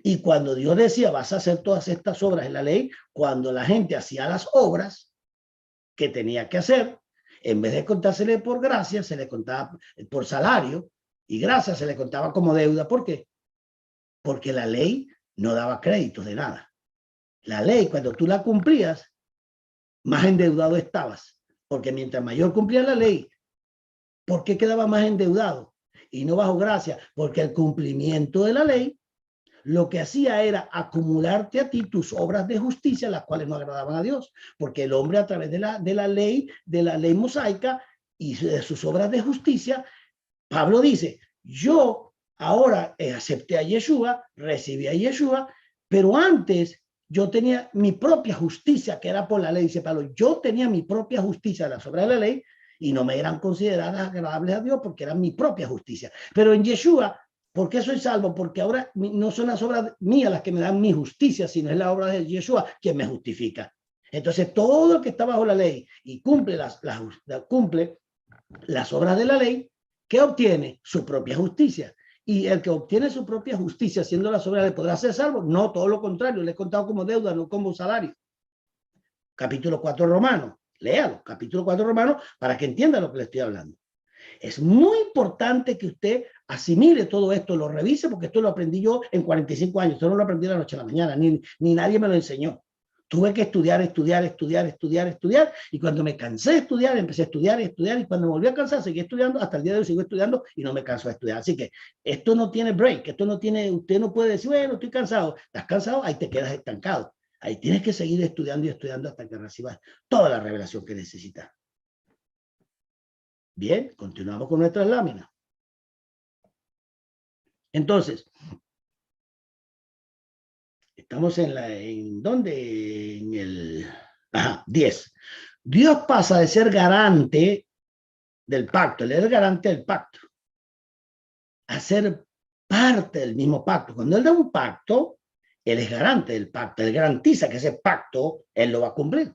Y cuando Dios decía, vas a hacer todas estas obras en la ley, cuando la gente hacía las obras que tenía que hacer, en vez de contársele por gracia, se le contaba por salario, y gracia se le contaba como deuda. ¿Por qué? Porque la ley no daba créditos de nada. La ley, cuando tú la cumplías, más endeudado estabas. Porque mientras mayor cumplías la ley, ¿por qué quedaba más endeudado? Y no bajo gracia, porque el cumplimiento de la ley lo que hacía era acumularte a ti tus obras de justicia, las cuales no agradaban a Dios, porque el hombre a través de la ley mosaica y de sus obras de justicia, Pablo dice, yo ahora acepté a Yeshua, recibí a Yeshua, pero antes yo tenía mi propia justicia, que era por la ley, dice Pablo, yo tenía mi propia justicia, las obras de la ley, y no me eran consideradas agradables a Dios porque eran mi propia justicia. Pero en Yeshua, ¿por qué soy salvo? Porque ahora no son las obras mías las que me dan mi justicia, sino es la obra de Yeshua quien me justifica. Entonces, todo el que está bajo la ley y cumple cumple las obras de la ley, ¿qué obtiene? Su propia justicia. Y el que obtiene su propia justicia haciendo las obras, ¿le podrá ser salvo? No, todo lo contrario, le he contado como deuda, no como salario. Capítulo 4 Romano, léalo, capítulo 4 Romano, para que entienda lo que le estoy hablando. Es muy importante que usted asimile todo esto, lo revise, porque esto lo aprendí yo en 45 años. Esto no lo aprendí de la noche a la mañana, ni nadie me lo enseñó. Tuve que estudiar, y cuando me cansé de estudiar, empecé a estudiar, y cuando me volví a cansar, seguí estudiando, hasta el día de hoy sigo estudiando y no me canso de estudiar. Así que esto no tiene break, esto no tiene, usted no puede decir, bueno, estoy cansado. ¿Estás cansado? Ahí te quedas estancado. Ahí tienes que seguir estudiando y estudiando hasta que recibas toda la revelación que necesitas. Bien, continuamos con nuestras láminas. Entonces, estamos ¿en dónde? En el 10. Dios pasa de ser garante del pacto, él es el garante del pacto, a ser parte del mismo pacto. Cuando él da un pacto, él es garante del pacto, él garantiza que ese pacto él lo va a cumplir.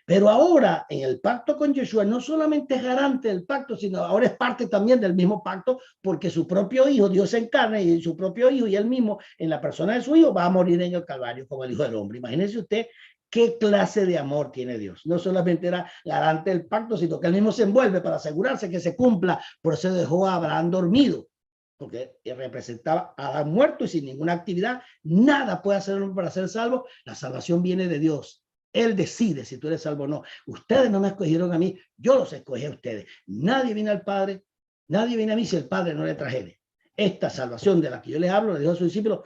Pero ahora, en el pacto con Yeshua, no solamente es garante del pacto, sino ahora es parte también del mismo pacto, porque su propio hijo, Dios se encarna, y su propio hijo y él mismo, en la persona de su hijo, va a morir en el Calvario como el Hijo del Hombre. Imagínense usted qué clase de amor tiene Dios. No solamente era garante del pacto, sino que él mismo se envuelve para asegurarse que se cumpla. Por eso dejó a Abraham dormido, porque representaba a Adán muerto y sin ninguna actividad. Nada puede hacer para ser salvo. La salvación viene de Dios. Él decide si tú eres salvo o no. Ustedes no me escogieron a mí, yo los escogí a ustedes. Nadie viene al Padre, nadie viene a mí si el Padre no le trajere. Esta salvación de la que yo les hablo, le dijo a sus discípulos,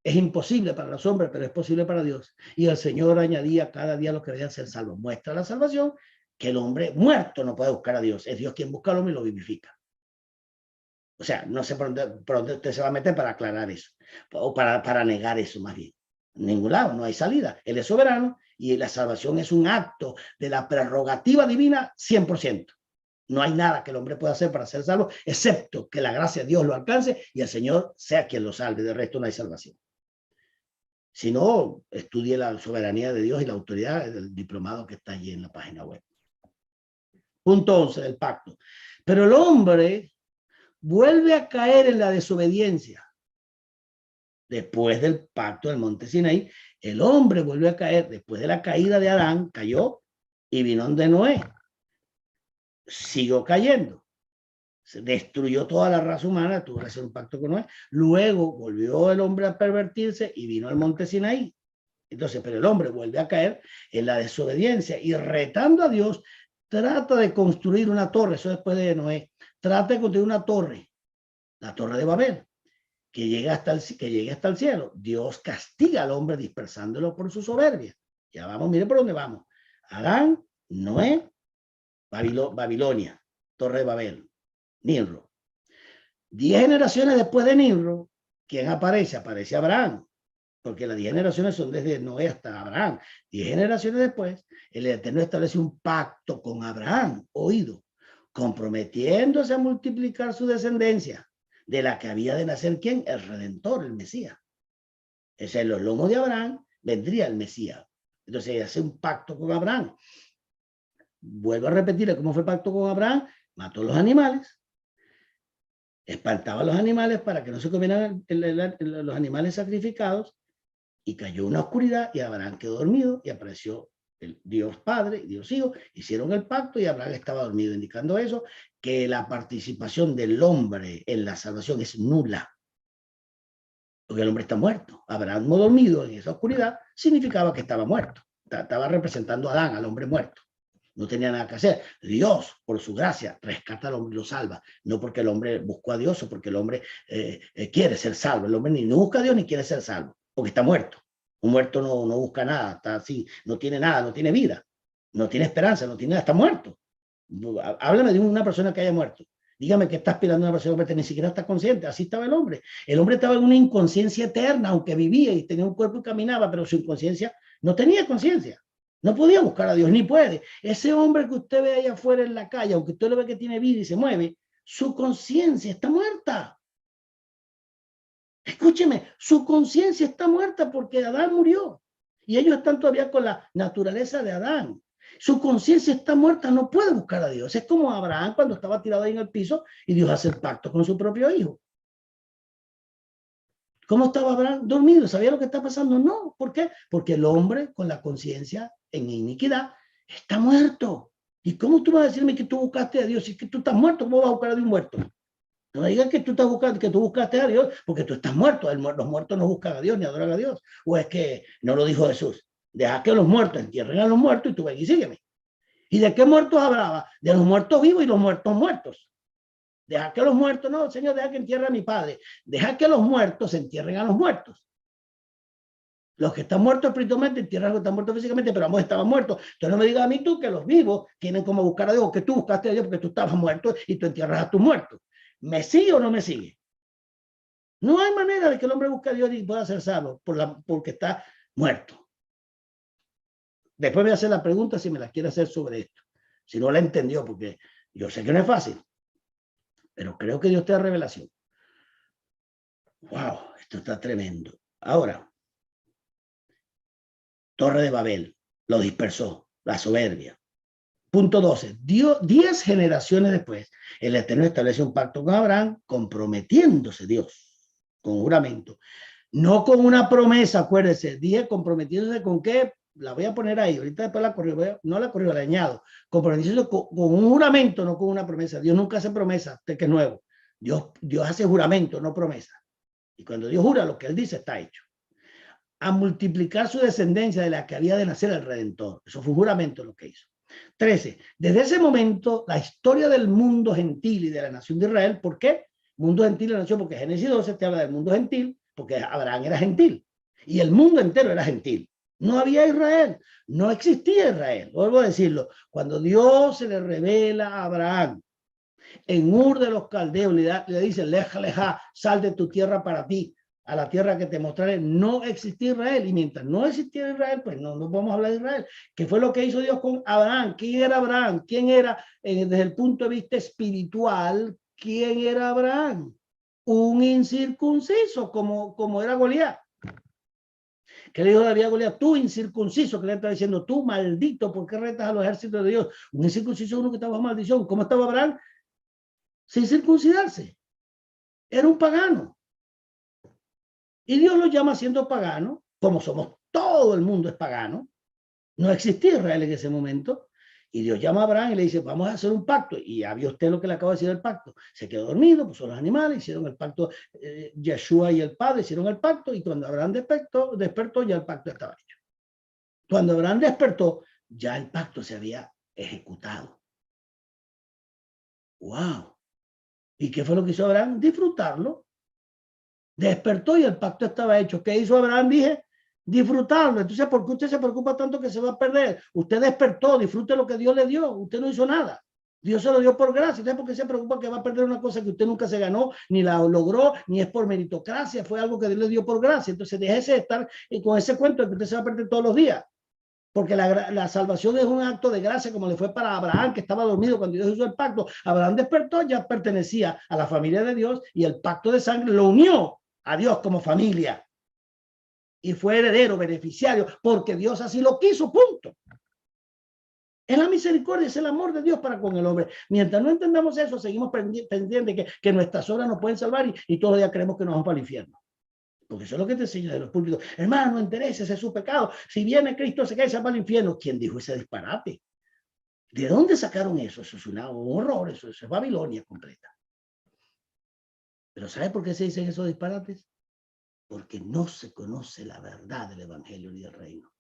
es imposible para los hombres, pero es posible para Dios. Y el Señor añadía cada día los que debían ser salvos. Muestra la salvación que el hombre muerto no puede buscar a Dios. Es Dios quien busca al hombre y lo vivifica. O sea, no sé por dónde usted se va a meter para aclarar eso, o para negar eso más bien. En ningún lado, no hay salida. Él es soberano y la salvación es un acto de la prerrogativa divina 100%. No hay nada que el hombre pueda hacer para ser salvo, excepto que la gracia de Dios lo alcance y el Señor sea quien lo salve. De resto no hay salvación. Si no, estudie la soberanía de Dios y la autoridad del diplomado que está allí en la página web. Punto 11 del pacto. Pero el hombre vuelve a caer en la desobediencia. Después del pacto del monte Sinaí, el hombre vuelve a caer. Después de la caída de Adán, cayó y vino de Noé. Siguió cayendo. Se destruyó toda la raza humana, tuvo que hacer un pacto con Noé. Luego volvió el hombre a pervertirse y vino al monte Sinaí. Entonces, pero el hombre vuelve a caer en la desobediencia y retando a Dios, trata de construir una torre. Eso después de Noé. Trata de construir una torre, la torre de Babel, que llegue hasta el cielo. Dios castiga al hombre dispersándolo por su soberbia. Ya vamos, mire por dónde vamos. Adán, Noé, Babilonia, Torre de Babel, Nimrod. 10 generaciones después de Nimrod, ¿quién aparece? Aparece Abraham, porque las 10 generaciones son desde Noé hasta Abraham. 10 generaciones después, el Eterno establece un pacto con Abraham, oído, comprometiéndose a multiplicar su descendencia, de la que había de nacer ¿quién? El Redentor, el Mesías. Es en los lomos de Abraham vendría el Mesías. Entonces hace un pacto con Abraham. Vuelvo a repetir cómo fue el pacto con Abraham. Mató los animales, espantaba a los animales para que no se comieran los animales sacrificados, y cayó una oscuridad y Abraham quedó dormido y apareció el Dios Padre y Dios Hijo, hicieron el pacto y Abraham estaba dormido, indicando eso, que la participación del hombre en la salvación es nula, porque el hombre está muerto. Abraham no dormido en esa oscuridad significaba que estaba muerto, estaba representando a Adán, al hombre muerto. No tenía nada que hacer. Dios, por su gracia, rescata al hombre y lo salva. No porque el hombre buscó a Dios o porque el hombre quiere ser salvo. El hombre ni busca a Dios ni quiere ser salvo, porque está muerto. Un muerto no busca nada, está así, no tiene nada, no tiene vida, no tiene esperanza, no tiene nada, está muerto. Háblame de una persona que haya muerto. Dígame que está aspirando a una persona que ni siquiera está consciente. Así estaba el hombre. El hombre estaba en una inconsciencia eterna, aunque vivía y tenía un cuerpo y caminaba, pero su inconsciencia no tenía conciencia. No podía buscar a Dios, ni puede. Ese hombre que usted ve allá afuera en la calle, aunque usted lo ve que tiene vida y se mueve, su conciencia está muerta. Escúcheme, su conciencia está muerta porque Adán murió. Y ellos están todavía con la naturaleza de Adán. Su conciencia está muerta, no puede buscar a Dios. Es como Abraham cuando estaba tirado ahí en el piso y Dios hace el pacto con su propio hijo. ¿Cómo estaba Abraham? Dormido. ¿Sabía lo que está pasando? No. ¿Por qué? Porque el hombre con la conciencia en iniquidad está muerto. ¿Y cómo tú vas a decirme que tú buscaste a Dios? Si es que tú estás muerto, ¿cómo vas a buscar a Dios muerto? No me digas que tú estás buscando, que tú buscaste a Dios, porque tú estás muerto. Los muertos no buscan a Dios ni adoran a Dios. O es que no lo dijo Jesús. Deja que los muertos entierren a los muertos y tú ven y sígueme. ¿Y de qué muertos hablaba? De los muertos vivos y los muertos muertos. Deja que los muertos, no, Señor, deja que entierre a mi padre. Deja que los muertos entierren a los muertos. Los que están muertos espiritualmente entierran a los que están muertos físicamente, pero ambos estaban muertos. Entonces no me digas a mí tú que los vivos tienen como buscar a Dios, que tú buscaste a Dios porque tú estabas muerto y tú entierras a tus muertos. ¿Me sigue o no me sigue? No hay manera de que el hombre busque a Dios y pueda ser salvo porque está muerto. Después voy a hacer la pregunta si me la quiere hacer sobre esto. Si no la entendió, porque yo sé que no es fácil, pero creo que Dios te da revelación. Wow, esto está tremendo. Ahora, Torre de Babel lo dispersó, la soberbia. Punto 12. 10 generaciones después, el Eterno establece un pacto con Abraham, comprometiéndose Dios con juramento. No con una promesa, acuérdense, dije comprometiéndose con qué, la voy a poner ahí, ahorita después la corrijo, no la corrijo, la añado. Comprometiéndose con un juramento, no con una promesa. Dios nunca hace promesa, usted que es nuevo. Dios hace juramento, no promesa. Y cuando Dios jura, lo que Él dice está hecho. A multiplicar su descendencia de la que había de nacer el Redentor. Eso fue un juramento lo que hizo. 13. Desde ese momento, la historia del mundo gentil y de la nación de Israel, ¿por qué? Mundo gentil y la nación, porque Génesis 12 te habla del mundo gentil, porque Abraham era gentil y el mundo entero era gentil. No había Israel, no existía Israel. Vuelvo a decirlo, cuando Dios se le revela a Abraham en Ur de los Caldeos, le dice, leja, sal de tu tierra para ti, a la tierra que te mostraré. No existía Israel, y mientras no existía Israel, pues no vamos a hablar de Israel. ¿Qué fue lo que hizo Dios con Abraham? ¿Quién era Abraham? ¿Quién era, desde el punto de vista espiritual, quién era Abraham? Un incircunciso, como era Goliat. ¿Qué le dijo David a Goliat? Tú incircunciso, que le está diciendo, tú maldito, ¿por qué retas a los ejércitos de Dios? Un incircunciso es uno que estaba bajo maldición. ¿Cómo estaba Abraham? Sin circuncidarse. Era un pagano. Y Dios lo llama siendo pagano, como somos, todo el mundo es pagano. No existía Israel en ese momento. Y Dios llama a Abraham y le dice, vamos a hacer un pacto. Y ya vio usted lo que le acabo de decir del pacto. Se quedó dormido, puso los animales, hicieron el pacto. Yeshua y el padre hicieron el pacto. Y cuando Abraham despertó, ya el pacto estaba hecho. Cuando Abraham despertó, ya el pacto se había ejecutado. ¡Wow! ¿Y qué fue lo que hizo Abraham? Disfrutarlo. Despertó y el pacto estaba hecho. ¿Qué hizo Abraham? Dije, disfrutarlo. Entonces, ¿por qué usted se preocupa tanto que se va a perder? Usted despertó, disfrute lo que Dios le dio. Usted no hizo nada. Dios se lo dio por gracia. Entonces, ¿por qué se preocupa que va a perder una cosa que usted nunca se ganó, ni la logró, ni es por meritocracia? Fue algo que Dios le dio por gracia. Entonces, déjese de estar con ese cuento de que usted se va a perder todos los días. Porque la salvación es un acto de gracia, como le fue para Abraham, que estaba dormido cuando Dios hizo el pacto. Abraham despertó, ya pertenecía a la familia de Dios y el pacto de sangre lo unió a Dios como familia. Y fue heredero, beneficiario, porque Dios así lo quiso, punto. Es la misericordia, es el amor de Dios para con el hombre. Mientras no entendamos eso, seguimos pendientes que nuestras obras nos pueden salvar y todos los días creemos que nos vamos para el infierno. Porque eso es lo que te enseña de los púlpitos. Hermano, no interesa, ese es su pecado. Si viene Cristo, se cae y se va al infierno. ¿Quién dijo ese disparate? ¿De dónde sacaron eso? Eso es un horror, eso es Babilonia completa. Pero ¿sabe por qué se dicen esos disparates? Porque no se conoce la verdad del evangelio ni del reino.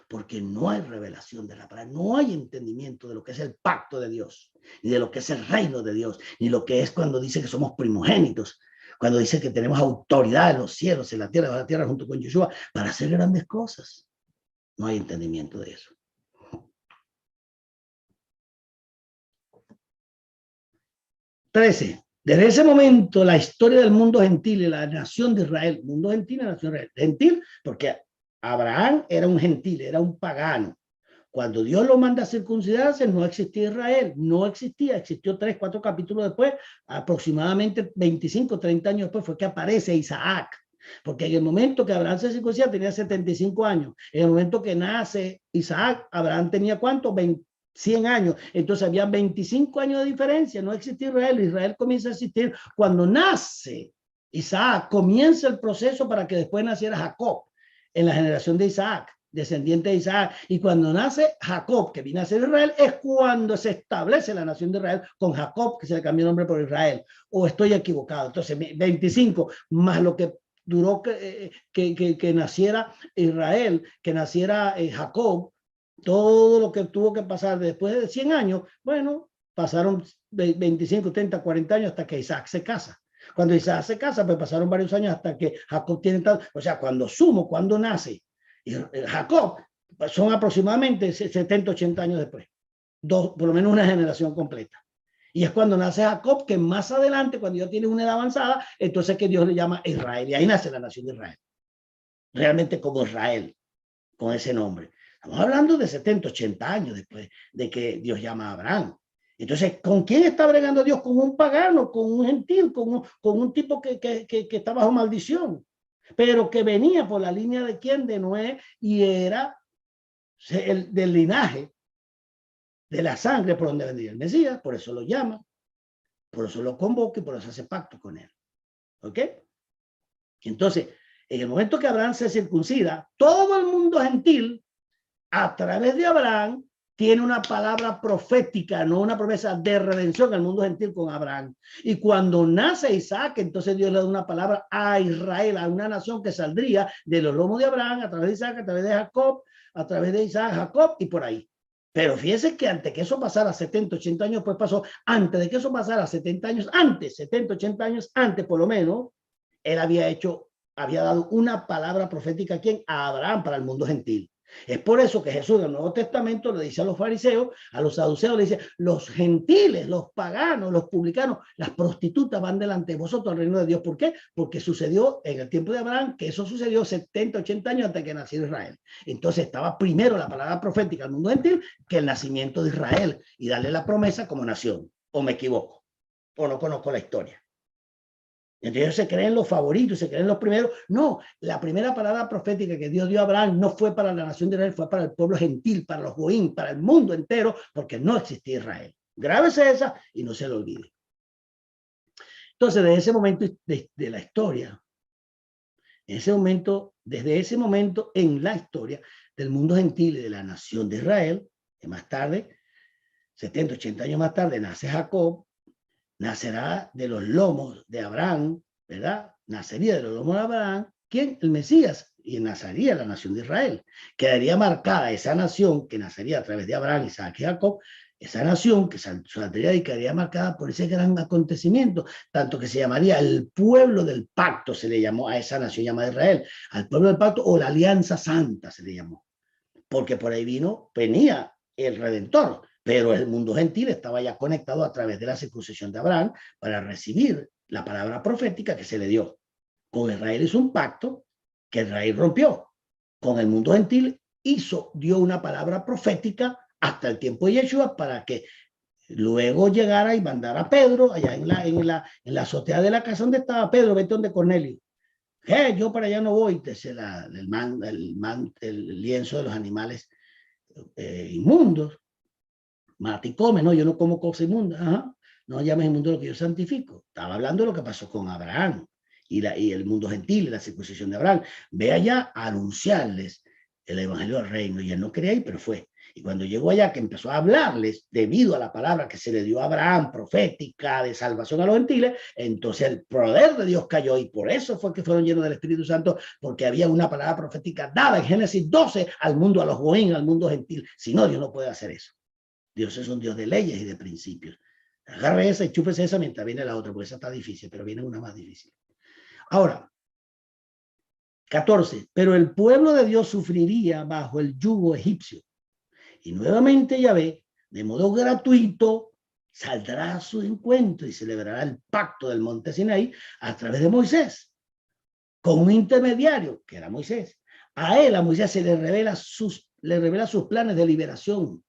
Porque no hay revelación de la palabra, no hay entendimiento de lo que es el pacto de Dios, ni de lo que es el reino de Dios, ni lo que es cuando dice que somos primogénitos, cuando dice que tenemos autoridad en los cielos, en la tierra junto con Yeshua, para hacer grandes cosas. No hay entendimiento de eso. 13. Desde ese momento, la historia del mundo gentil y la nación de Israel, mundo gentil y la nación de Israel, gentil porque Abraham era un gentil, era un pagano. Cuando Dios lo manda a circuncidarse, no existía Israel, no existía, existió 3, 4 capítulos después, aproximadamente 25, 30 años después fue que aparece Isaac. Porque en el momento que Abraham se circuncida tenía 75 años. En el momento que nace Isaac, Abraham tenía ¿cuánto? 100 años. Entonces había 25 años de diferencia. No existía Israel. Israel comienza a existir cuando nace Isaac. Comienza el proceso para que después naciera Jacob en la generación de Isaac, descendiente de Isaac. Y cuando nace Jacob, que viene a ser Israel, es cuando se establece la nación de Israel con Jacob, que se le cambió el nombre por Israel. ¿O estoy equivocado? Entonces 25 más lo que duró que naciera Israel, que naciera Jacob, todo lo que tuvo que pasar después de 100 años, bueno, pasaron 25, 30, 40 años hasta que Isaac se casa. Cuando Isaac se casa, pues pasaron varios años hasta que Jacob tiene tal, o sea, cuando nace Y Jacob son aproximadamente 70, 80 años después. Por lo menos una generación completa. Y es cuando nace Jacob, que más adelante, cuando ya tiene una edad avanzada, entonces que Dios le llama Israel. Y ahí nace la nación de Israel. Realmente como Israel, con ese nombre. Estamos hablando de 70, 80 años después de que Dios llama a Abraham. Entonces, ¿con quién está bregando Dios? Con un pagano, con un gentil, con un tipo que está bajo maldición, pero que venía por la línea de quién, de Noé, y era del linaje, de la sangre por donde vendría el Mesías. Por eso lo llama, por eso lo convoca y por eso hace pacto con él. ¿Ok? Entonces, en el momento que Abraham se circuncida, todo el mundo gentil, a través de Abraham, tiene una palabra profética, no una promesa de redención al mundo gentil con Abraham. Y cuando nace Isaac, entonces Dios le da una palabra a Israel, a una nación que saldría de los lomos de Abraham, a través de Isaac, a través de Jacob, a través de Isaac, Jacob y por ahí. Pero fíjese que antes que eso pasara 70, 80 años, pues pasó, antes de que eso pasara 70 años antes, 70, 80 años antes por lo menos, él había dado una palabra profética a quién, a Abraham, para el mundo gentil. Es por eso que Jesús en el Nuevo Testamento le dice a los fariseos, a los saduceos, le dice, los gentiles, los paganos, los publicanos, las prostitutas van delante de vosotros al reino de Dios. ¿Por qué? Porque sucedió en el tiempo de Abraham, que eso sucedió 70, 80 años antes de que naciera Israel. Entonces estaba primero la palabra profética al mundo gentil que el nacimiento de Israel y darle la promesa como nación. ¿O me equivoco? ¿O no conozco la historia? Entonces se creen los favoritos, se creen los primeros. No, la primera palabra profética que Dios dio a Abraham no fue para la nación de Israel, fue para el pueblo gentil, para los goín, para el mundo entero, porque no existía Israel. Grábese esa y no se lo olvide. Entonces, desde ese momento de la historia, desde ese momento en la historia del mundo gentil y de la nación de Israel, que más tarde, 70, 80 años más tarde, nace Jacob, nacerá de los lomos de Abraham, ¿verdad? Nacería de los lomos de Abraham, ¿quién? El Mesías, y nacería la nación de Israel. Quedaría marcada esa nación que nacería a través de Abraham, Isaac y Jacob, esa nación que saldría y quedaría marcada por ese gran acontecimiento, tanto que se llamaría el pueblo del pacto, se le llamó a esa nación llamada Israel, al pueblo del pacto o la alianza santa se le llamó, porque por ahí venía el Redentor. Pero el mundo gentil estaba ya conectado a través de la circuncisión de Abraham para recibir la palabra profética que se le dio. Con Israel hizo un pacto que Israel rompió. Con el mundo gentil dio una palabra profética hasta el tiempo de Yeshua para que luego llegara y mandara a Pedro allá en la azotea de la casa donde estaba Pedro, vete donde Cornelio. Yo para allá no voy, desde el lienzo de los animales inmundos. Mata y come, no, yo no como cosas inmundas. Ajá. No llames inmundo lo que yo santifico. Estaba hablando de lo que pasó con Abraham y el mundo gentil, la circuncisión de Abraham. Ve allá a anunciarles el evangelio del reino. Y él no quería ir, pero fue. Y cuando llegó allá, que empezó a hablarles, debido a la palabra que se le dio a Abraham, profética de salvación a los gentiles, entonces el poder de Dios cayó. Y por eso fue que fueron llenos del Espíritu Santo, porque había una palabra profética dada en Génesis 12 al mundo, a los goín, al mundo gentil. Si no, Dios no puede hacer eso. Dios es un Dios de leyes y de principios. Agarre esa y chúpese esa mientras viene la otra, porque esa está difícil, pero viene una más difícil. Ahora, 14. Pero el pueblo de Dios sufriría bajo el yugo egipcio. Y nuevamente Yahvé, de modo gratuito, saldrá a su encuentro y celebrará el pacto del monte Sinaí a través de Moisés, con un intermediario, que era Moisés. A él, a Moisés, se le revela sus planes de liberación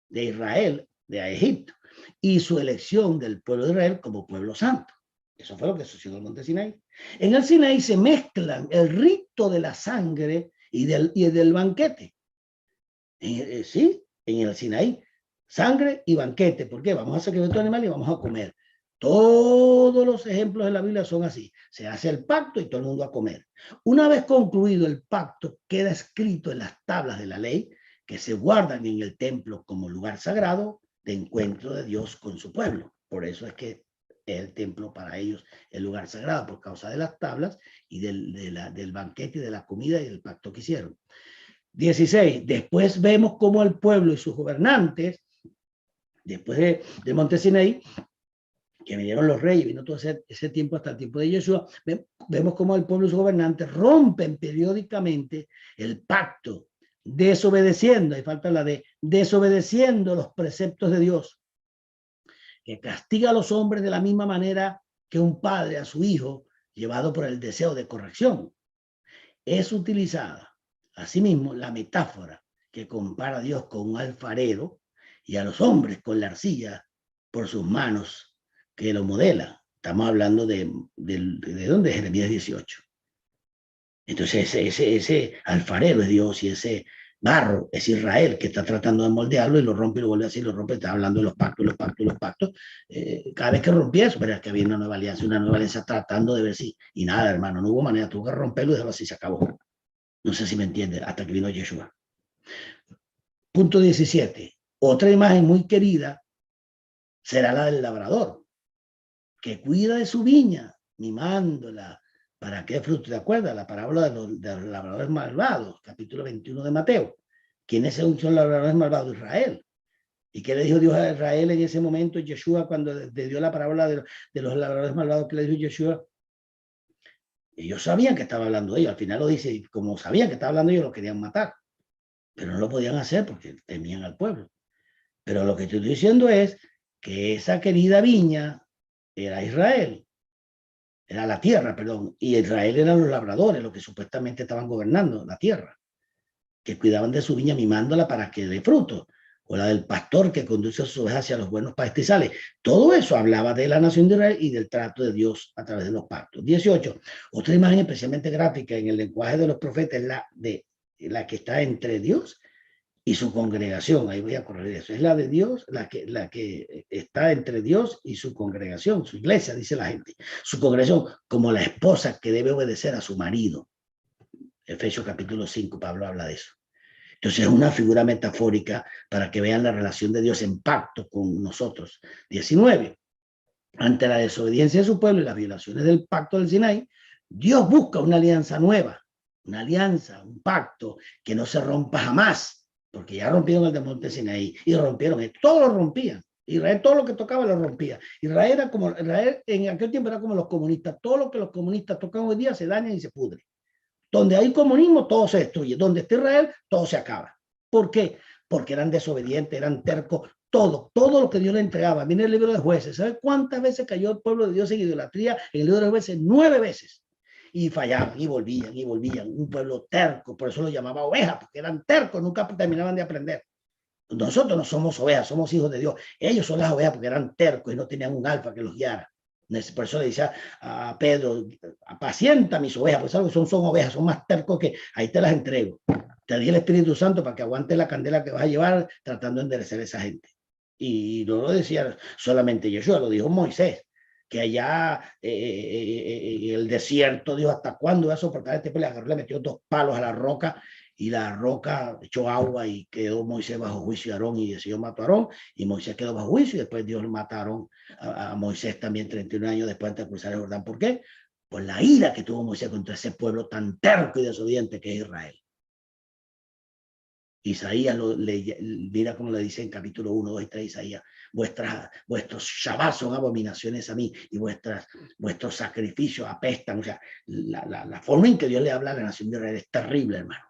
de Israel, de Egipto, y su elección del pueblo de Israel como pueblo santo. Eso fue lo que sucedió en el monte Sinaí. En el Sinaí se mezclan el rito de la sangre y del banquete. Sí, en el Sinaí, sangre y banquete. ¿Por qué? Vamos a sacrificar animal y vamos a comer. Todos los ejemplos de la Biblia son así. Se hace el pacto y todo el mundo a comer. Una vez concluido el pacto, queda escrito en las tablas de la ley que se guardan en el templo como lugar sagrado de encuentro de Dios con su pueblo. Por eso es que es el templo para ellos el lugar sagrado, por causa de las tablas y del banquete y de la comida y del pacto que hicieron. 16. Después vemos cómo el pueblo y sus gobernantes, después de Monte Sinaí, que vinieron los reyes, vino todo ese tiempo hasta el tiempo de Yeshua, vemos cómo el pueblo y sus gobernantes rompen periódicamente el pacto, desobedeciendo, ahí falta la de desobedeciendo los preceptos de Dios, que castiga a los hombres de la misma manera que un padre a su hijo, llevado por el deseo de corrección. Es utilizada, asimismo, la metáfora que compara a Dios con un alfarero y a los hombres con la arcilla por sus manos que lo modela. Estamos hablando de dónde, Jeremías 18. Entonces ese alfarero es Dios y ese barro es Israel, que está tratando de moldearlo y lo rompe y lo vuelve así, lo rompe. Está hablando de los pactos, los pactos, los pactos. Cada vez que rompía eso, pero que había una nueva alianza tratando de ver si. Y nada, hermano, no hubo manera, tuvo que romperlo y dejarlo así, se acabó. No sé si me entiende, hasta que vino Yeshua. Punto 17. Otra imagen muy querida será la del labrador, que cuida de su viña, mimándola para que fruto. ¿Te acuerdas? La parábola de los labradores malvados, capítulo 21 de Mateo. ¿Quiénes son los labradores malvados? Israel. ¿Y qué le dijo Dios a Israel en ese momento, Yeshua, cuando le dio la parábola de los labradores malvados? ¿Qué le dijo Yeshua? Ellos sabían que estaba hablando de ellos. Al final lo dice, y como sabían que estaba hablando de ellos, lo querían matar. Pero no lo podían hacer porque temían al pueblo. Pero lo que te estoy diciendo es que esa querida viña era Israel, era la tierra, perdón, y Israel eran los labradores, los que supuestamente estaban gobernando la tierra, que cuidaban de su viña mimándola para que dé fruto, o la del pastor que conduce a sus ovejas hacia los buenos pastizales. Todo eso hablaba de la nación de Israel y del trato de Dios a través de los pactos. 18. Otra imagen especialmente gráfica en el lenguaje de los profetas es la que está entre Dios y su congregación. Ahí voy a corregir eso. Es la de Dios, la que está entre Dios y su congregación, su iglesia, dice la gente. Su congregación, como la esposa que debe obedecer a su marido. Efesios capítulo 5, Pablo habla de eso. Entonces es una figura metafórica para que vean la relación de Dios en pacto con nosotros. 19. Ante la desobediencia de su pueblo y las violaciones del pacto del Sinaí, Dios busca una alianza nueva, una alianza, un pacto que no se rompa jamás, porque ya rompieron el de Monte Sinaí y rompieron, todo lo rompían. Israel todo lo que tocaba lo rompía. Israel en aquel tiempo era como los comunistas, todo lo que los comunistas tocan hoy día se daña y se pudre. Donde hay comunismo, todo se destruye. Donde está Israel, todo se acaba. ¿Por qué? Porque eran desobedientes, eran tercos, todo lo que Dios le entregaba. Viene el libro de Jueces. ¿Sabe cuántas veces cayó el pueblo de Dios en idolatría? En el libro de Jueces, 9 veces. Y fallaban, y volvían, y volvían. Un pueblo terco, por eso lo llamaba oveja, porque eran tercos, nunca terminaban de aprender. Nosotros no somos ovejas, somos hijos de Dios. Ellos son las ovejas porque eran tercos y no tenían un alfa que los guiara. Por eso le decía a Pedro, apacienta mis ovejas, pues algo son ovejas, son más tercos que ahí te las entrego. Te di el Espíritu Santo para que aguante la candela que vas a llevar tratando de enderecer a esa gente. Y no lo decía solamente Yeshua, lo dijo Moisés, que allá en el desierto, Dios, ¿hasta cuándo va a soportar este pelea? Le metió 2 palos a la roca y la roca echó agua y quedó Moisés bajo juicio de Aarón y decidió matar a Aarón y Moisés quedó bajo juicio y después Dios mataron a Moisés también 31 años después de cruzar el Jordán. ¿Por qué? Por la ira que tuvo Moisés contra ese pueblo tan terco y desobediente que es Israel. Isaías, mira cómo le dice en capítulo 1, 2 y 3, Isaías, vuestros Shabbat son abominaciones a mí y vuestros sacrificios apestan. O sea, la forma en que Dios le habla a la nación de Israel es terrible, hermano.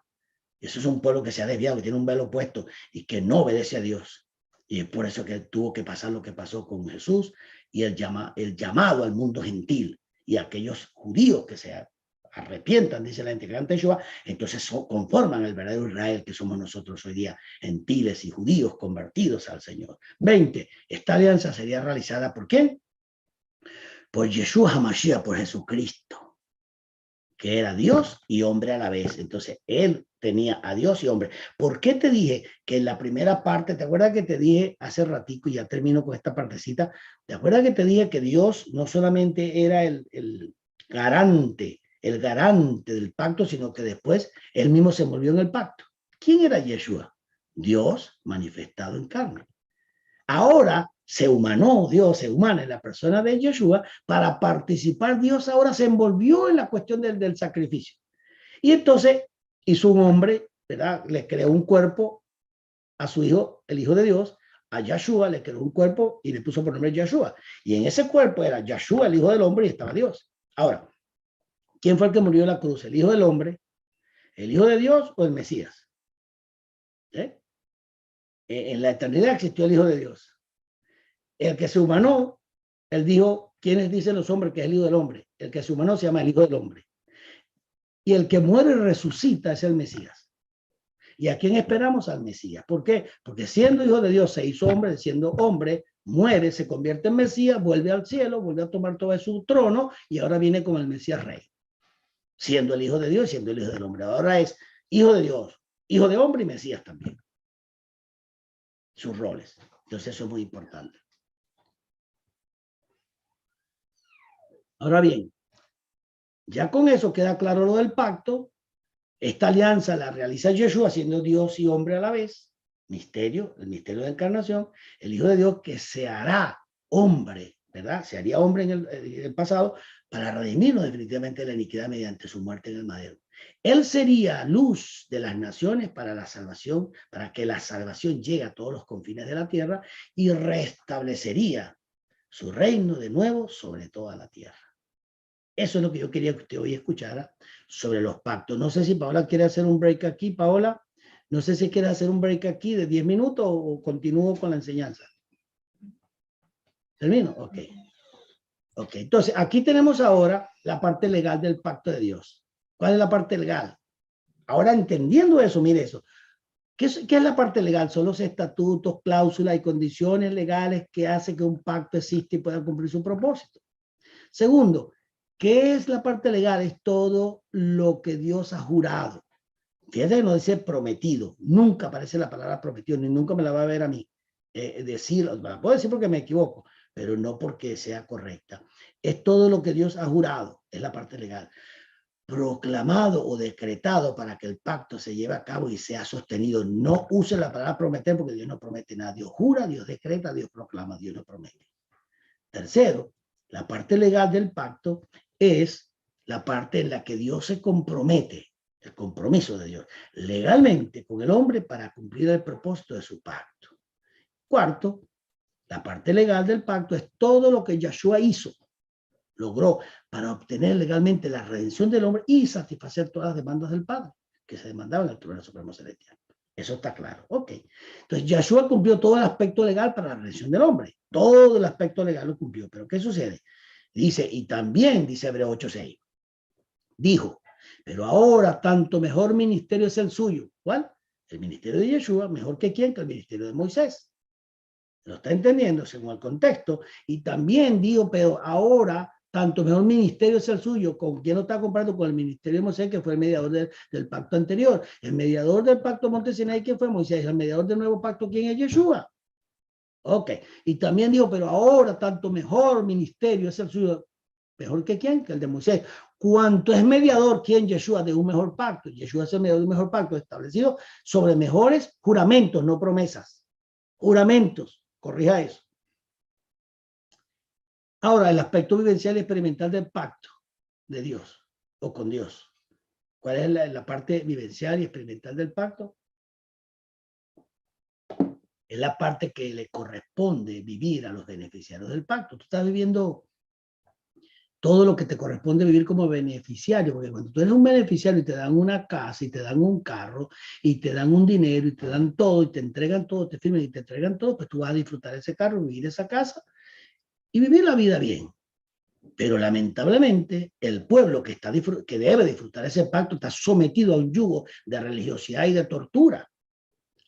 Eso es un pueblo que se ha desviado, que tiene un velo puesto y que no obedece a Dios. Y es por eso que tuvo que pasar lo que pasó con Jesús y el llamado al mundo gentil y a aquellos judíos que se arrepientan, dice la gente que ante Yeshua, entonces conforman el verdadero Israel que somos nosotros hoy día, gentiles y judíos convertidos al Señor. 20. Esta alianza sería realizada ¿por quién? Por Yeshua HaMashiach, por Jesucristo, que era Dios y hombre a la vez. Entonces, él tenía a Dios y hombre. ¿Por qué te dije que en la primera parte, te acuerdas que te dije hace ratico, y ya termino con esta partecita, te acuerdas que te dije que Dios no solamente era el garante del pacto, sino que después él mismo se envolvió en el pacto? ¿Quién era Yeshua? Dios manifestado en carne. Ahora se humanó, Dios se humana en la persona de Yeshua para participar. Dios ahora se envolvió en la cuestión del sacrificio. Y entonces hizo un hombre, ¿verdad? Le creó un cuerpo a su hijo, el Hijo de Dios, a Yahshua le creó un cuerpo y le puso por nombre Yahshua. Y en ese cuerpo era Yahshua, el Hijo del Hombre, y estaba Dios. Ahora, ¿quién fue el que murió en la cruz? ¿El Hijo del Hombre, el Hijo de Dios o el Mesías? ¿Eh? En la eternidad existió el Hijo de Dios. El que se humanó, él dijo, ¿quiénes dicen los hombres que es el Hijo del Hombre? El que se humanó se llama el Hijo del Hombre. Y el que muere y resucita es el Mesías. ¿Y a quién esperamos? Al Mesías. ¿Por qué? Porque siendo Hijo de Dios se hizo hombre, siendo hombre, muere, se convierte en Mesías, vuelve al cielo, vuelve a tomar todo su trono y ahora viene como el Mesías Rey. Siendo el Hijo de Dios, siendo el Hijo del Hombre. Ahora es Hijo de Dios, Hijo de Hombre y Mesías también. Sus roles. Entonces eso es muy importante. Ahora bien, ya con eso queda claro lo del pacto. Esta alianza la realiza Yeshua, siendo Dios y hombre a la vez. Misterio, el misterio de la encarnación. El Hijo de Dios que se hará hombre, ¿verdad? Se haría hombre en el pasado para redimirnos definitivamente de la iniquidad mediante su muerte en el madero. Él sería luz de las naciones para la salvación, para que la salvación llegue a todos los confines de la tierra y restablecería su reino de nuevo sobre toda la tierra. Eso es lo que yo quería que usted hoy escuchara sobre los pactos. No sé si Paola quiere hacer un break aquí, Paola. No sé si quiere hacer un break aquí de 10 minutos o continúo con la enseñanza. ¿Termino? Ok. Ok, entonces aquí tenemos ahora la parte legal del pacto de Dios. ¿Cuál es la parte legal? Ahora entendiendo eso, mire eso. ¿Qué es la parte legal? Son los estatutos, cláusulas y condiciones legales que hacen que un pacto exista y pueda cumplir su propósito. Segundo, ¿qué es la parte legal? Es todo lo que Dios ha jurado. Fíjate que no dice prometido. Nunca aparece la palabra prometido, ni nunca me la va a ver a mí. Decirlo, me la puedo decir porque me equivoco, pero no porque sea correcta. Es todo lo que Dios ha jurado, es la parte legal. Proclamado o decretado para que el pacto se lleve a cabo y sea sostenido. No use la palabra prometer porque Dios no promete nada. Dios jura, Dios decreta, Dios proclama, Dios no promete. Tercero, la parte legal del pacto es la parte en la que Dios se compromete, el compromiso de Dios, legalmente con el hombre para cumplir el propósito de su pacto. Cuarto, la parte legal del pacto es todo lo que Yahshua hizo, logró para obtener legalmente la redención del hombre y satisfacer todas las demandas del Padre que se demandaban en el trono supremo celestial. Eso está claro. Ok. Entonces, Yahshua cumplió todo el aspecto legal para la redención del hombre. Todo el aspecto legal lo cumplió. Pero ¿qué sucede? Dice, y también, dice Hebreos 8:6, dijo, pero ahora tanto mejor ministerio es el suyo. ¿Cuál? El ministerio de Yeshua, mejor que quién, que el ministerio de Moisés. ¿Lo está entendiendo según el contexto? Y también dijo, pero ahora tanto mejor ministerio es el suyo. ¿Con quién lo está comparando? Con el ministerio de Moisés, que fue el mediador del pacto anterior. El mediador del pacto Monte Sinai, ¿quién fue? Moisés. El mediador del nuevo pacto, ¿quién es? Yeshua. Ok. Y también dijo, pero ahora tanto mejor ministerio es el suyo. ¿Mejor que quién? Que el de Moisés. ¿Cuánto es mediador? ¿Quién? Yeshua, de un mejor pacto. Yeshua es el mediador de un mejor pacto establecido sobre mejores juramentos, no promesas. Juramentos. Corrija eso. Ahora, el aspecto vivencial y experimental del pacto de Dios o con Dios. ¿Cuál es la parte vivencial y experimental del pacto? Es la parte que le corresponde vivir a los beneficiarios del pacto. Tú estás viviendo todo lo que te corresponde vivir como beneficiario, porque cuando tú eres un beneficiario y te dan una casa y te dan un carro y te dan un dinero y te dan todo y te entregan todo, te firman y te entregan todo, pues tú vas a disfrutar ese carro, vivir esa casa y vivir la vida bien. Pero lamentablemente el pueblo que debe disfrutar ese pacto está sometido a un yugo de religiosidad y de tortura,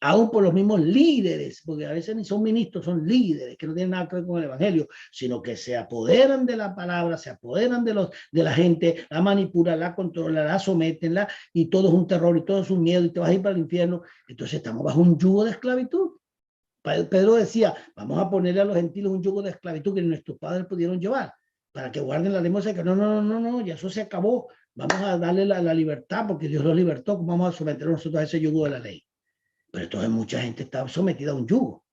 aún por los mismos líderes, porque a veces ni son ministros, son líderes que no tienen nada que ver con el evangelio, sino que se apoderan de la palabra, se apoderan de la gente, la manipulan, la controlan, la someten, y todo es un terror y todo es un miedo y te vas a ir para el infierno. Entonces estamos bajo un yugo de esclavitud. Pedro decía, vamos a ponerle a los gentiles un yugo de esclavitud que nuestros padres pudieron llevar, para que guarden la ley mosaica. No, ya eso se acabó. Vamos a darle la libertad porque Dios los libertó. ¿Cómo vamos a someter nosotros a ese yugo de la ley? Pero entonces mucha gente está sometida a un yugo,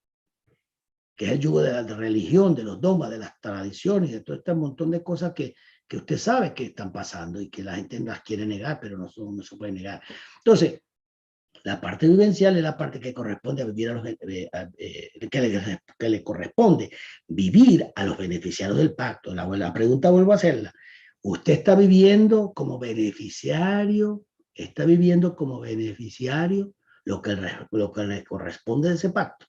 que es el yugo de la religión, de los dogmas, de las tradiciones, de todo este montón de cosas que usted sabe que están pasando y que la gente las quiere negar, pero no se puede negar. Entonces, La parte vivencial es la parte que corresponde a vivir a los, que le corresponde vivir a los beneficiarios del pacto. La pregunta vuelvo a hacerla. ¿Usted está viviendo como beneficiario? ¿Está viviendo como beneficiario lo que le corresponde de ese pacto?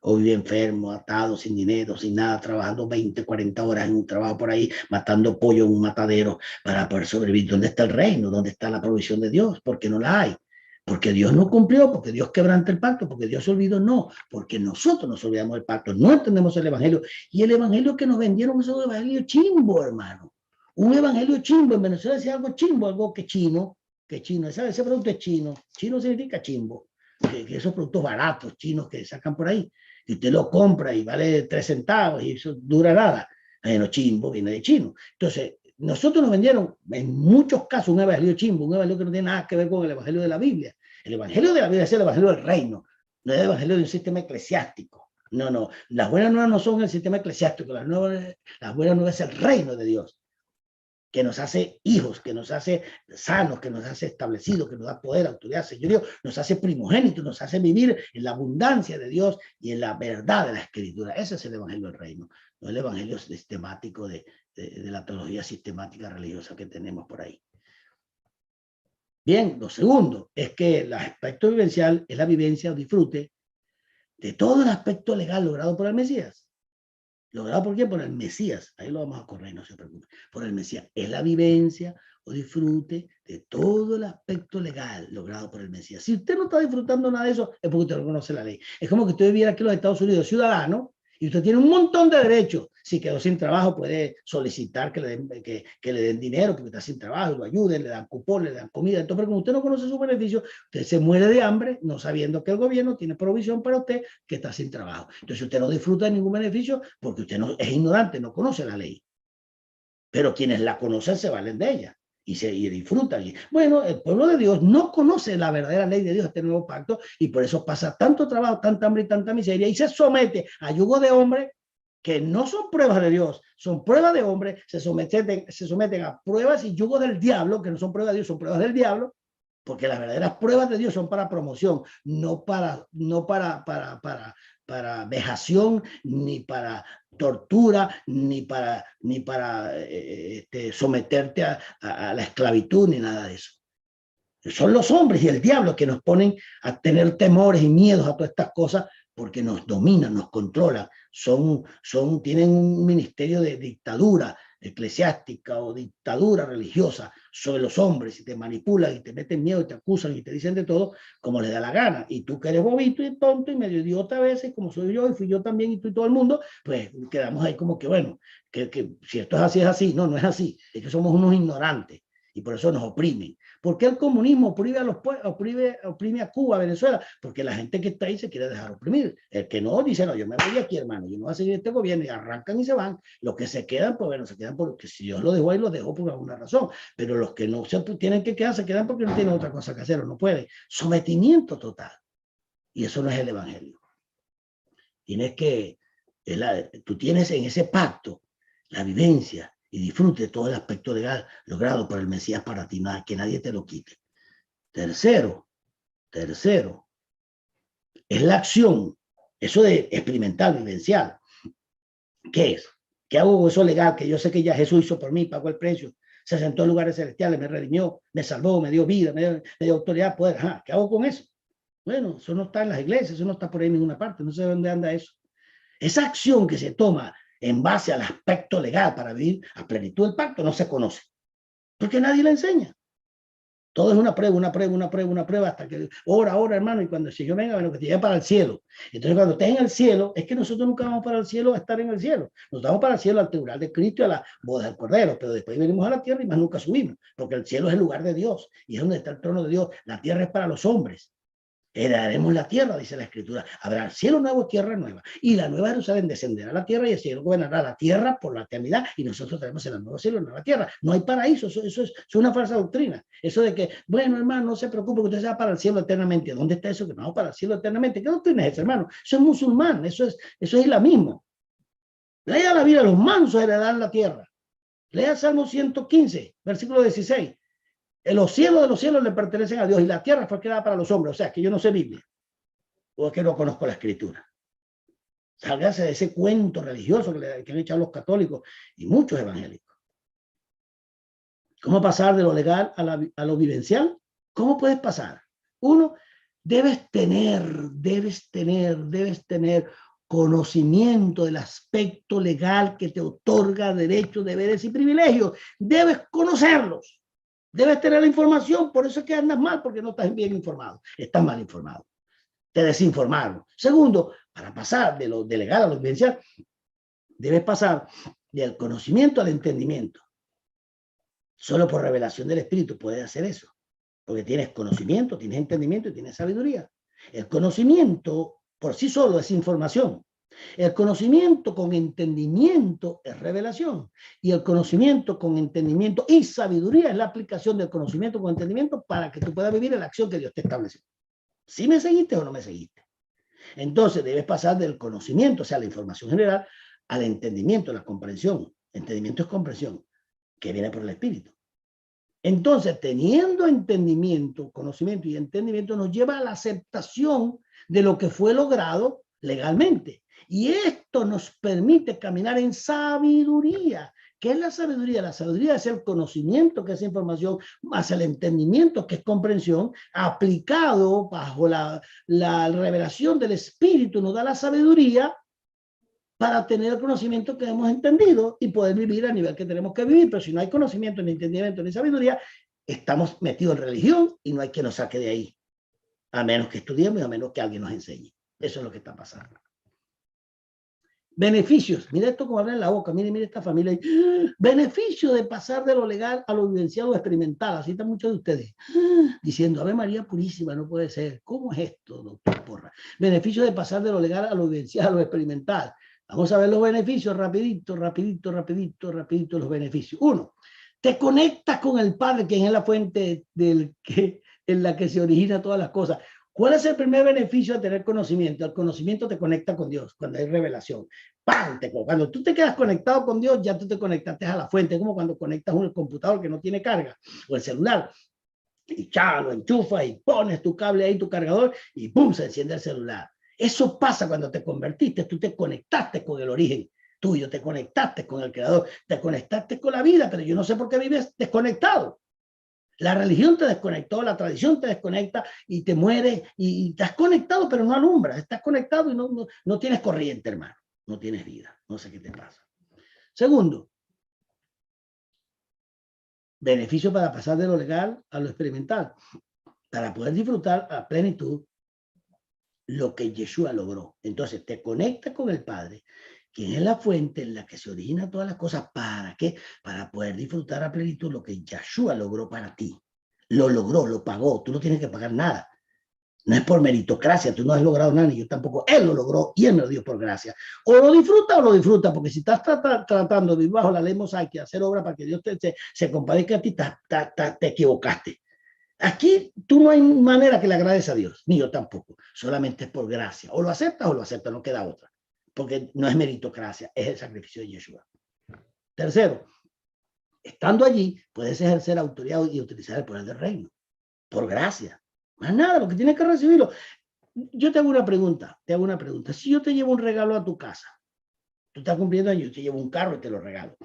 ¿O vive enfermo, atado, sin dinero, sin nada, trabajando 20, 40 horas en un trabajo por ahí, matando pollo en un matadero para poder sobrevivir? ¿Dónde está el reino? ¿Dónde está la provisión de Dios? ¿Por qué no la hay? Porque Dios no cumplió, porque Dios quebranta el pacto, porque Dios se olvidó, no, porque nosotros nos olvidamos del pacto, no entendemos el evangelio. Y el evangelio que nos vendieron es un evangelio chimbo, hermano. Un evangelio chimbo. En Venezuela decía algo chimbo, algo que chino, ese producto es chino. Chino significa chimbo. Que esos productos baratos chinos que sacan por ahí, y usted lo compra y vale 3 centavos y eso dura nada. Bueno, chimbo viene de chino. Entonces, nosotros nos vendieron en muchos casos un evangelio chimbo, un evangelio que no tiene nada que ver con el evangelio de la Biblia. El evangelio de la Biblia es el evangelio del reino, no es el evangelio de un sistema eclesiástico. No, no, las buenas nuevas no son el sistema eclesiástico, las buenas nuevas es el reino de Dios, que nos hace hijos, que nos hace sanos, que nos hace establecidos, que nos da poder, autoridad, señorío, nos hace primogénitos, nos hace vivir en la abundancia de Dios y en la verdad de la Escritura. Ese es el evangelio del reino, no el evangelio sistemático de la teología sistemática religiosa que tenemos por ahí. Bien, lo segundo es que el aspecto vivencial es la vivencia o disfrute de todo el aspecto legal logrado por el Mesías. ¿Logrado por quién? Por el Mesías. Ahí lo vamos a correr, no se preocupe. Por el Mesías. Es la vivencia o disfrute de todo el aspecto legal logrado por el Mesías. Si usted no está disfrutando nada de eso, es porque usted no conoce la ley. Es como que usted viviera aquí en los Estados Unidos ciudadano y usted tiene un montón de derechos. Si quedó sin trabajo, puede solicitar que le den dinero porque está sin trabajo, lo ayuden, le dan cupón, le dan comida. Entonces, pero como usted no conoce sus beneficios, usted se muere de hambre, no sabiendo que el gobierno tiene provisión para usted que está sin trabajo. Entonces, usted no disfruta de ningún beneficio porque usted no, es ignorante, no conoce la ley. Pero quienes la conocen se valen de ella y disfrutan. Y, bueno, el pueblo de Dios no conoce la verdadera ley de Dios, este nuevo pacto, y por eso pasa tanto trabajo, tanta hambre y tanta miseria, y se somete a yugo de hombre que no son pruebas de Dios, son pruebas de hombre, se someten a pruebas y yugos del diablo, que no son pruebas de Dios, son pruebas del diablo, porque las verdaderas pruebas de Dios son para promoción, no para vejación, ni para tortura, ni para someterte a la esclavitud, ni nada de eso. Son los hombres y el diablo que nos ponen a tener temores y miedos a todas estas cosas porque nos dominan, nos controlan. Tienen un ministerio de dictadura eclesiástica o dictadura religiosa sobre los hombres y te manipulan y te meten miedo y te acusan y te dicen de todo como les da la gana. Y tú que eres bobito y tonto y medio idiota a veces, como soy yo y fui yo también y tú y todo el mundo, pues quedamos ahí como que bueno, que si esto es así. No, no es así. Es que somos unos ignorantes y por eso nos oprimen. ¿Por qué el comunismo oprime a Cuba, a Venezuela? Porque la gente que está ahí se quiere dejar oprimir. El que no dice, no, yo me voy de aquí, hermano, yo no voy a seguir este gobierno, y arrancan y se van. Los que se quedan, pues bueno, se quedan porque si Dios lo dejó ahí, lo dejó por alguna razón. Pero los que no se tienen que quedar, se quedan porque no tienen otra cosa que hacer, o no pueden. Sometimiento total. Y eso no es el evangelio. Tú tienes en ese pacto la vivencia y disfrute todo el aspecto legal logrado por el Mesías para ti, nada, que nadie te lo quite. Tercero, es la acción, eso de experimental, vivencial. ¿Qué es? ¿Qué hago con eso legal que yo sé que ya Jesús hizo por mí, pagó el precio, se sentó en lugares celestiales, me redimió, me salvó, me dio vida, me dio autoridad, poder? Ajá, ¿qué hago con eso? Bueno, eso no está en las iglesias, eso no está por ahí en ninguna parte, no sé dónde anda eso. Esa acción que se toma en base al aspecto legal para vivir a plenitud del pacto no se conoce, porque nadie la enseña. Todo es una prueba, hasta que ora, hermano, y cuando el Señor venga, bueno, que te lleve para el cielo. Entonces, cuando estés en el cielo, es que nosotros nunca vamos para el cielo a estar en el cielo. Nos vamos para el cielo al tribunal de Cristo y a la boda del Cordero, pero después venimos a la tierra y más nunca subimos, porque el cielo es el lugar de Dios y es donde está el trono de Dios. La tierra es para los hombres. Heredaremos la tierra, dice la Escritura. Habrá cielo nuevo, tierra nueva. Y la nueva Jerusalén descenderá a la tierra y el cielo gobernará la tierra por la eternidad. Y nosotros tenemos el nuevo cielo, la nueva tierra. No hay paraíso. Eso es una falsa doctrina. Eso de que, bueno, hermano, no se preocupe que usted se va para el cielo eternamente. ¿Dónde está eso que vamos para el cielo eternamente? ¿Qué doctrina es esa, hermano? Eso es musulmán. Eso es islamismo. Lea la Biblia, los mansos heredarán la tierra. Lea Salmo 115, versículo 16. Los cielos de los cielos le pertenecen a Dios y la tierra fue creada para los hombres. O sea, que yo no sé Biblia o es que no conozco la Escritura. Sálgase de ese cuento religioso que han echado los católicos y muchos evangélicos. ¿Cómo pasar de lo legal a lo vivencial? ¿Cómo puedes pasar? Uno, debes tener conocimiento del aspecto legal que te otorga derechos, deberes y privilegios. Debes conocerlos. Debes tener la información. Por eso es que andas mal, porque no estás bien informado. Estás mal informado. Te desinformaron. Segundo, para pasar de lo legal a lo vivencial, debes pasar del conocimiento al entendimiento. Solo por revelación del Espíritu puedes hacer eso, porque tienes conocimiento, tienes entendimiento y tienes sabiduría. El conocimiento por sí solo es información. El conocimiento con entendimiento es revelación. Y el conocimiento con entendimiento y sabiduría es la aplicación del conocimiento con entendimiento para que tú puedas vivir en la acción que Dios te estableció. ¿Sí me seguiste o no me seguiste? Entonces debes pasar del conocimiento, o sea, la información general, al entendimiento, la comprensión. Entendimiento es comprensión, que viene por el Espíritu. Entonces, teniendo entendimiento, conocimiento y entendimiento, nos lleva a la aceptación de lo que fue logrado legalmente. Y esto nos permite caminar en sabiduría. ¿Qué es la sabiduría? La sabiduría es el conocimiento, que es información, más el entendimiento, que es comprensión, aplicado bajo la revelación del Espíritu, nos da la sabiduría para tener el conocimiento que hemos entendido y poder vivir a nivel que tenemos que vivir. Pero si no hay conocimiento, ni entendimiento, ni sabiduría, estamos metidos en religión y no hay quien nos saque de ahí, a menos que estudiemos y a menos que alguien nos enseñe. Eso es lo que está pasando. Beneficios. Mira esto como habla en la boca. Mire esta familia. Beneficio de pasar de lo legal a lo vivenciado o experimental. Así están muchos de ustedes diciendo, Ave María Purísima, no puede ser. ¿Cómo es esto, doctor Porras? Beneficio de pasar de lo legal a lo vivenciado, a lo experimental. Vamos a ver los beneficios rapidito los beneficios. Uno, te conectas con el Padre, quien es la fuente en la que se origina todas las cosas. ¿Cuál es el primer beneficio de tener conocimiento? El conocimiento te conecta con Dios cuando hay revelación. ¡Pam! Cuando tú te quedas conectado con Dios, ya tú te conectaste a la fuente. Es como cuando conectas un computador que no tiene carga o el celular. Y ya lo enchufas y pones tu cable ahí, tu cargador, y ¡pum! Se enciende el celular. Eso pasa cuando te convertiste. Tú te conectaste con el origen tuyo, te conectaste con el creador, te conectaste con la vida, pero yo no sé por qué vives desconectado. La religión te desconectó, la tradición te desconecta y te mueres y estás conectado, pero no alumbras. Estás conectado y no tienes corriente, hermano. No tienes vida. No sé qué te pasa. Segundo, beneficio para pasar de lo legal a lo experimental, para poder disfrutar a plenitud lo que Yeshua logró. Entonces te conectas con el Padre, quien es la fuente en la que se originan todas las cosas. ¿Para qué? Para poder disfrutar a plenitud lo que Yeshua logró para ti. Lo logró, lo pagó. Tú no tienes que pagar nada. No es por meritocracia, tú no has logrado nada, ni yo tampoco. Él lo logró y él me lo dio por gracia. O lo disfruta, porque si estás tratando de vivir bajo la ley mosaica, hacer obra para que Dios se compadezca a ti, te equivocaste. Aquí tú no hay manera que le agrades a Dios, ni yo tampoco. Solamente es por gracia. O lo aceptas, no queda otra. Porque no es meritocracia, es el sacrificio de Yeshua. Tercero, estando allí, puedes ejercer autoridad y utilizar el poder del reino. Por gracia. Más nada, lo que tienes que recibirlo. Yo te hago una pregunta. Si yo te llevo un regalo a tu casa, tú estás cumpliendo años, yo te llevo un carro y te lo regalo.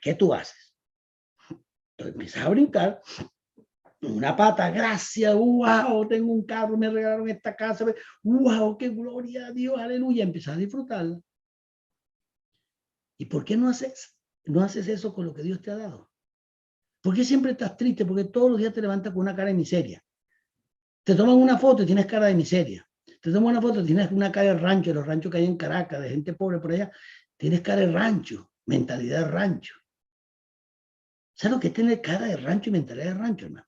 ¿Qué tú haces? Entonces empiezas a brincar. Una pata, gracias, wow, tengo un carro, me regalaron esta casa, wow, qué gloria a Dios, aleluya, empiezas a disfrutarla. ¿Y por qué no haces eso con lo que Dios te ha dado? ¿Por qué siempre estás triste? Porque todos los días te levantas con una cara de miseria. Te toman una foto y tienes cara de miseria. Te toman una foto y tienes una cara de rancho, los ranchos que hay en Caracas, de gente pobre por allá, tienes cara de rancho, mentalidad de rancho. ¿Sabes lo que es tener cara de rancho y mentalidad de rancho, hermano?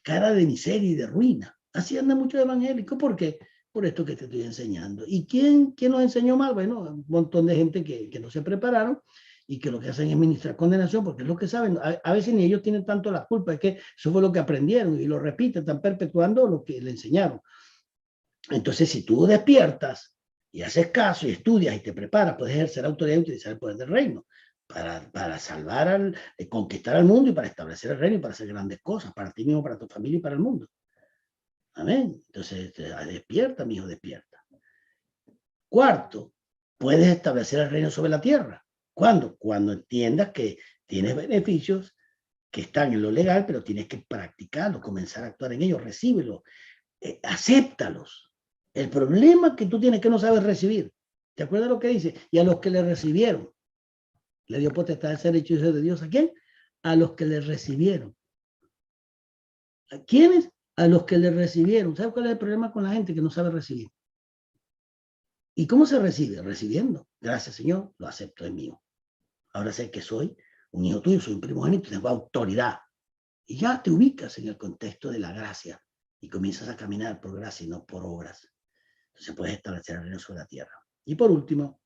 Cara de miseria y de ruina. Así anda mucho evangélico. ¿Por qué? Por esto que te estoy enseñando. ¿Y quién nos enseñó mal? Bueno, un montón de gente que no se prepararon y que lo que hacen es ministrar condenación, porque es lo que saben. A veces ni ellos tienen tanto la culpa, es que eso fue lo que aprendieron y lo repiten, están perpetuando lo que le enseñaron. Entonces, si tú despiertas y haces caso y estudias y te preparas, puedes ejercer autoridad y utilizar el poder del reino. para salvar, conquistar al mundo y para establecer el reino y para hacer grandes cosas, para ti mismo, para tu familia y para el mundo. Amén. Entonces, despierta, mi hijo, despierta. Cuarto, puedes establecer el reino sobre la tierra. ¿Cuándo? Cuando entiendas que tienes beneficios que están en lo legal, pero tienes que practicarlo, comenzar a actuar en ellos, recíbelos, acéptalos. El problema es que tú tienes que no sabes recibir. ¿Te acuerdas lo que dice? Y a los que le recibieron, le dio potestad de ser hechos de Dios. ¿A quién? A los que le recibieron. ¿A quiénes? A los que le recibieron. ¿Sabes cuál es el problema con la gente que no sabe recibir? ¿Y cómo se recibe? Recibiendo. Gracias, Señor, lo acepto, es mío. Ahora sé que soy un hijo tuyo, soy un primogénito, tengo autoridad. Y ya te ubicas en el contexto de la gracia y comienzas a caminar por gracia y no por obras. Entonces puedes establecer el reino sobre la tierra. Y por último,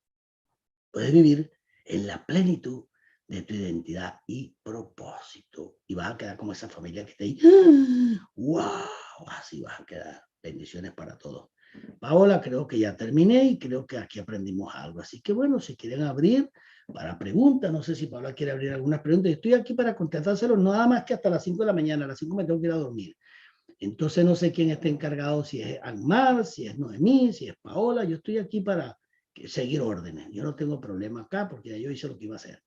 puedes vivir en la plenitud de tu identidad y propósito. Y vas a quedar como esa familia que está ahí. ¡Wow! Así vas a quedar. Bendiciones para todos. Paola, creo que ya terminé y creo que aquí aprendimos algo. Así que bueno, si quieren abrir para preguntas, no sé si Paola quiere abrir algunas preguntas. Estoy aquí para contestárselo, nada más que hasta las 5 de la mañana. A las 5 me tengo que ir a dormir. Entonces no sé quién está encargado, si es Anmar, si es Noemí, si es Paola. Yo estoy aquí para seguir órdenes. Yo no tengo problema acá porque ya yo hice lo que iba a hacer.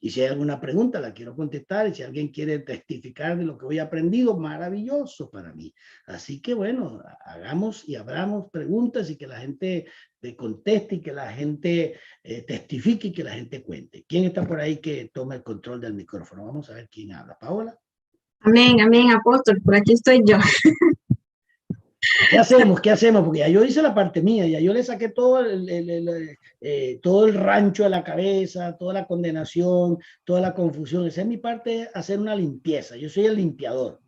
Y si hay alguna pregunta, la quiero contestar. Y si alguien quiere testificar de lo que hoy he aprendido, maravilloso para mí. Así que bueno, hagamos y abramos preguntas y que la gente conteste y que la gente testifique y que la gente cuente. ¿Quién está por ahí que tome el control del micrófono? Vamos a ver quién habla. ¿Paola? Amén, amén, apóstol, por aquí estoy yo. ¿Qué hacemos? ¿Qué hacemos? Porque ya yo hice la parte mía, ya yo le saqué todo todo el rancho a la cabeza, toda la condenación, toda la confusión. Esa es mi parte, hacer una limpieza. Yo soy el limpiador.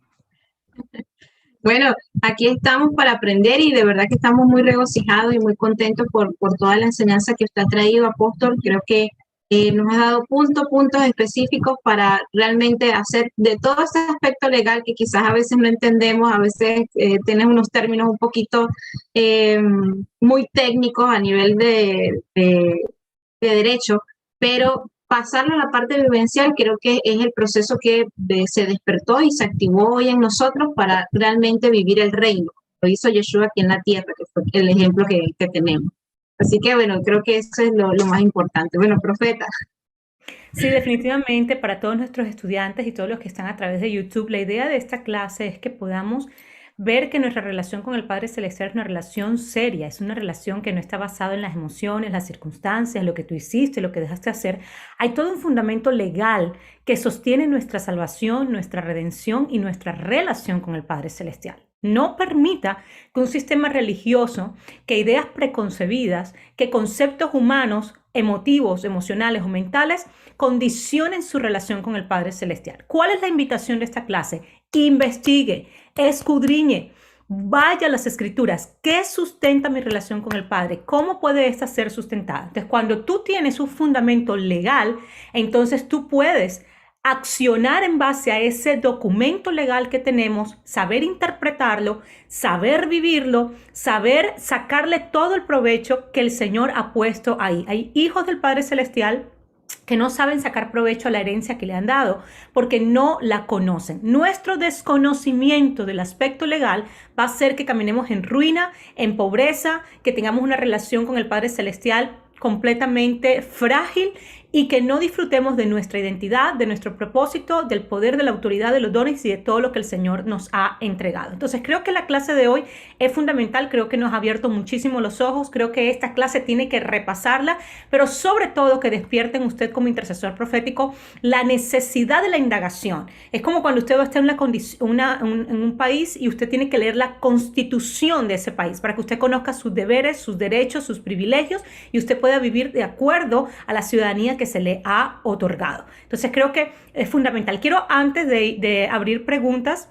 Bueno, aquí estamos para aprender y de verdad que estamos muy regocijados y muy contentos por toda la enseñanza que usted ha traído, apóstol. Creo que nos ha dado puntos específicos para realmente hacer de todo ese aspecto legal que quizás a veces no entendemos, a veces tienen unos términos un poquito muy técnicos a nivel de derecho, pero pasarlo a la parte vivencial creo que es el proceso que se despertó y se activó hoy en nosotros para realmente vivir el reino. Lo hizo Yeshua aquí en la tierra, que fue el ejemplo que tenemos. Así que bueno, creo que eso es lo más importante. Bueno, profeta. Sí, definitivamente para todos nuestros estudiantes y todos los que están a través de YouTube, la idea de esta clase es que podamos ver que nuestra relación con el Padre Celestial es una relación seria, es una relación que no está basada en las emociones, las circunstancias, lo que tú hiciste, lo que dejaste hacer. Hay todo un fundamento legal que sostiene nuestra salvación, nuestra redención y nuestra relación con el Padre Celestial. No permita que un sistema religioso, que ideas preconcebidas, que conceptos humanos, emotivos, emocionales o mentales condicionen su relación con el Padre Celestial. ¿Cuál es la invitación de esta clase? Investigue, escudriñe, vaya a las Escrituras. ¿Qué sustenta mi relación con el Padre? ¿Cómo puede esta ser sustentada? Entonces, cuando tú tienes un fundamento legal, entonces tú puedes accionar en base a ese documento legal que tenemos, saber interpretarlo, saber vivirlo, saber sacarle todo el provecho que el Señor ha puesto ahí. Hay hijos del Padre Celestial que no saben sacar provecho a la herencia que le han dado porque no la conocen. Nuestro desconocimiento del aspecto legal va a hacer que caminemos en ruina, en pobreza, que tengamos una relación con el Padre Celestial completamente frágil y que no disfrutemos de nuestra identidad, de nuestro propósito, del poder, de la autoridad, de los dones y de todo lo que el Señor nos ha entregado. Entonces creo que la clase de hoy es fundamental, creo que nos ha abierto muchísimo los ojos, creo que esta clase tiene que repasarla, pero sobre todo que despierten usted como intercesor profético la necesidad de la indagación. Es como cuando usted va a estar en un país y usted tiene que leer la constitución de ese país para que usted conozca sus deberes, sus derechos, sus privilegios y usted pueda vivir de acuerdo a la ciudadanía que se le ha otorgado. Entonces creo que es fundamental. Quiero antes de abrir preguntas,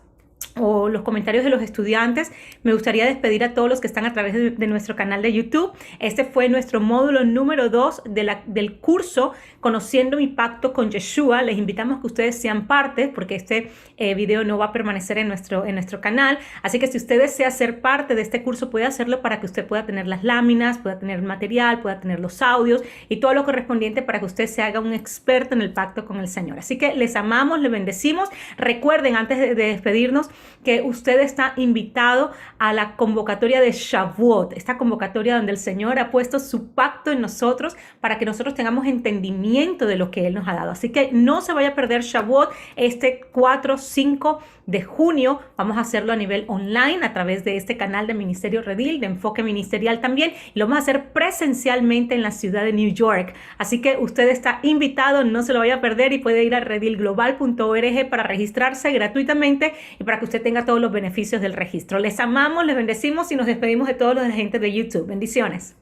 o los comentarios de los estudiantes, me gustaría despedir a todos los que están a través de nuestro canal de YouTube. Este fue nuestro módulo número 2 del curso Conociendo mi pacto con Yeshua. Les invitamos a que ustedes sean parte, porque este video no va a permanecer en nuestro canal. Así que si usted desea ser parte de este curso, puede hacerlo para que usted pueda tener las láminas, pueda tener el material, pueda tener los audios y todo lo correspondiente para que usted se haga un experto en el pacto con el Señor. Así que les amamos, les bendecimos. Recuerden, antes de despedirnos, que usted está invitado a la convocatoria de Shavuot, esta convocatoria donde el Señor ha puesto su pacto en nosotros para que nosotros tengamos entendimiento de lo que Él nos ha dado. Así que no se vaya a perder Shavuot este 4-5 de junio. Vamos a hacerlo a nivel online a través de este canal de Ministerio Redil, de Enfoque Ministerial también, y lo vamos a hacer presencialmente en la ciudad de New York. Así que usted está invitado, no se lo vaya a perder y puede ir a redilglobal.org para registrarse gratuitamente y para que usted tenga todos los beneficios del registro. Les amamos, les bendecimos y nos despedimos de todos los agentes de YouTube. Bendiciones.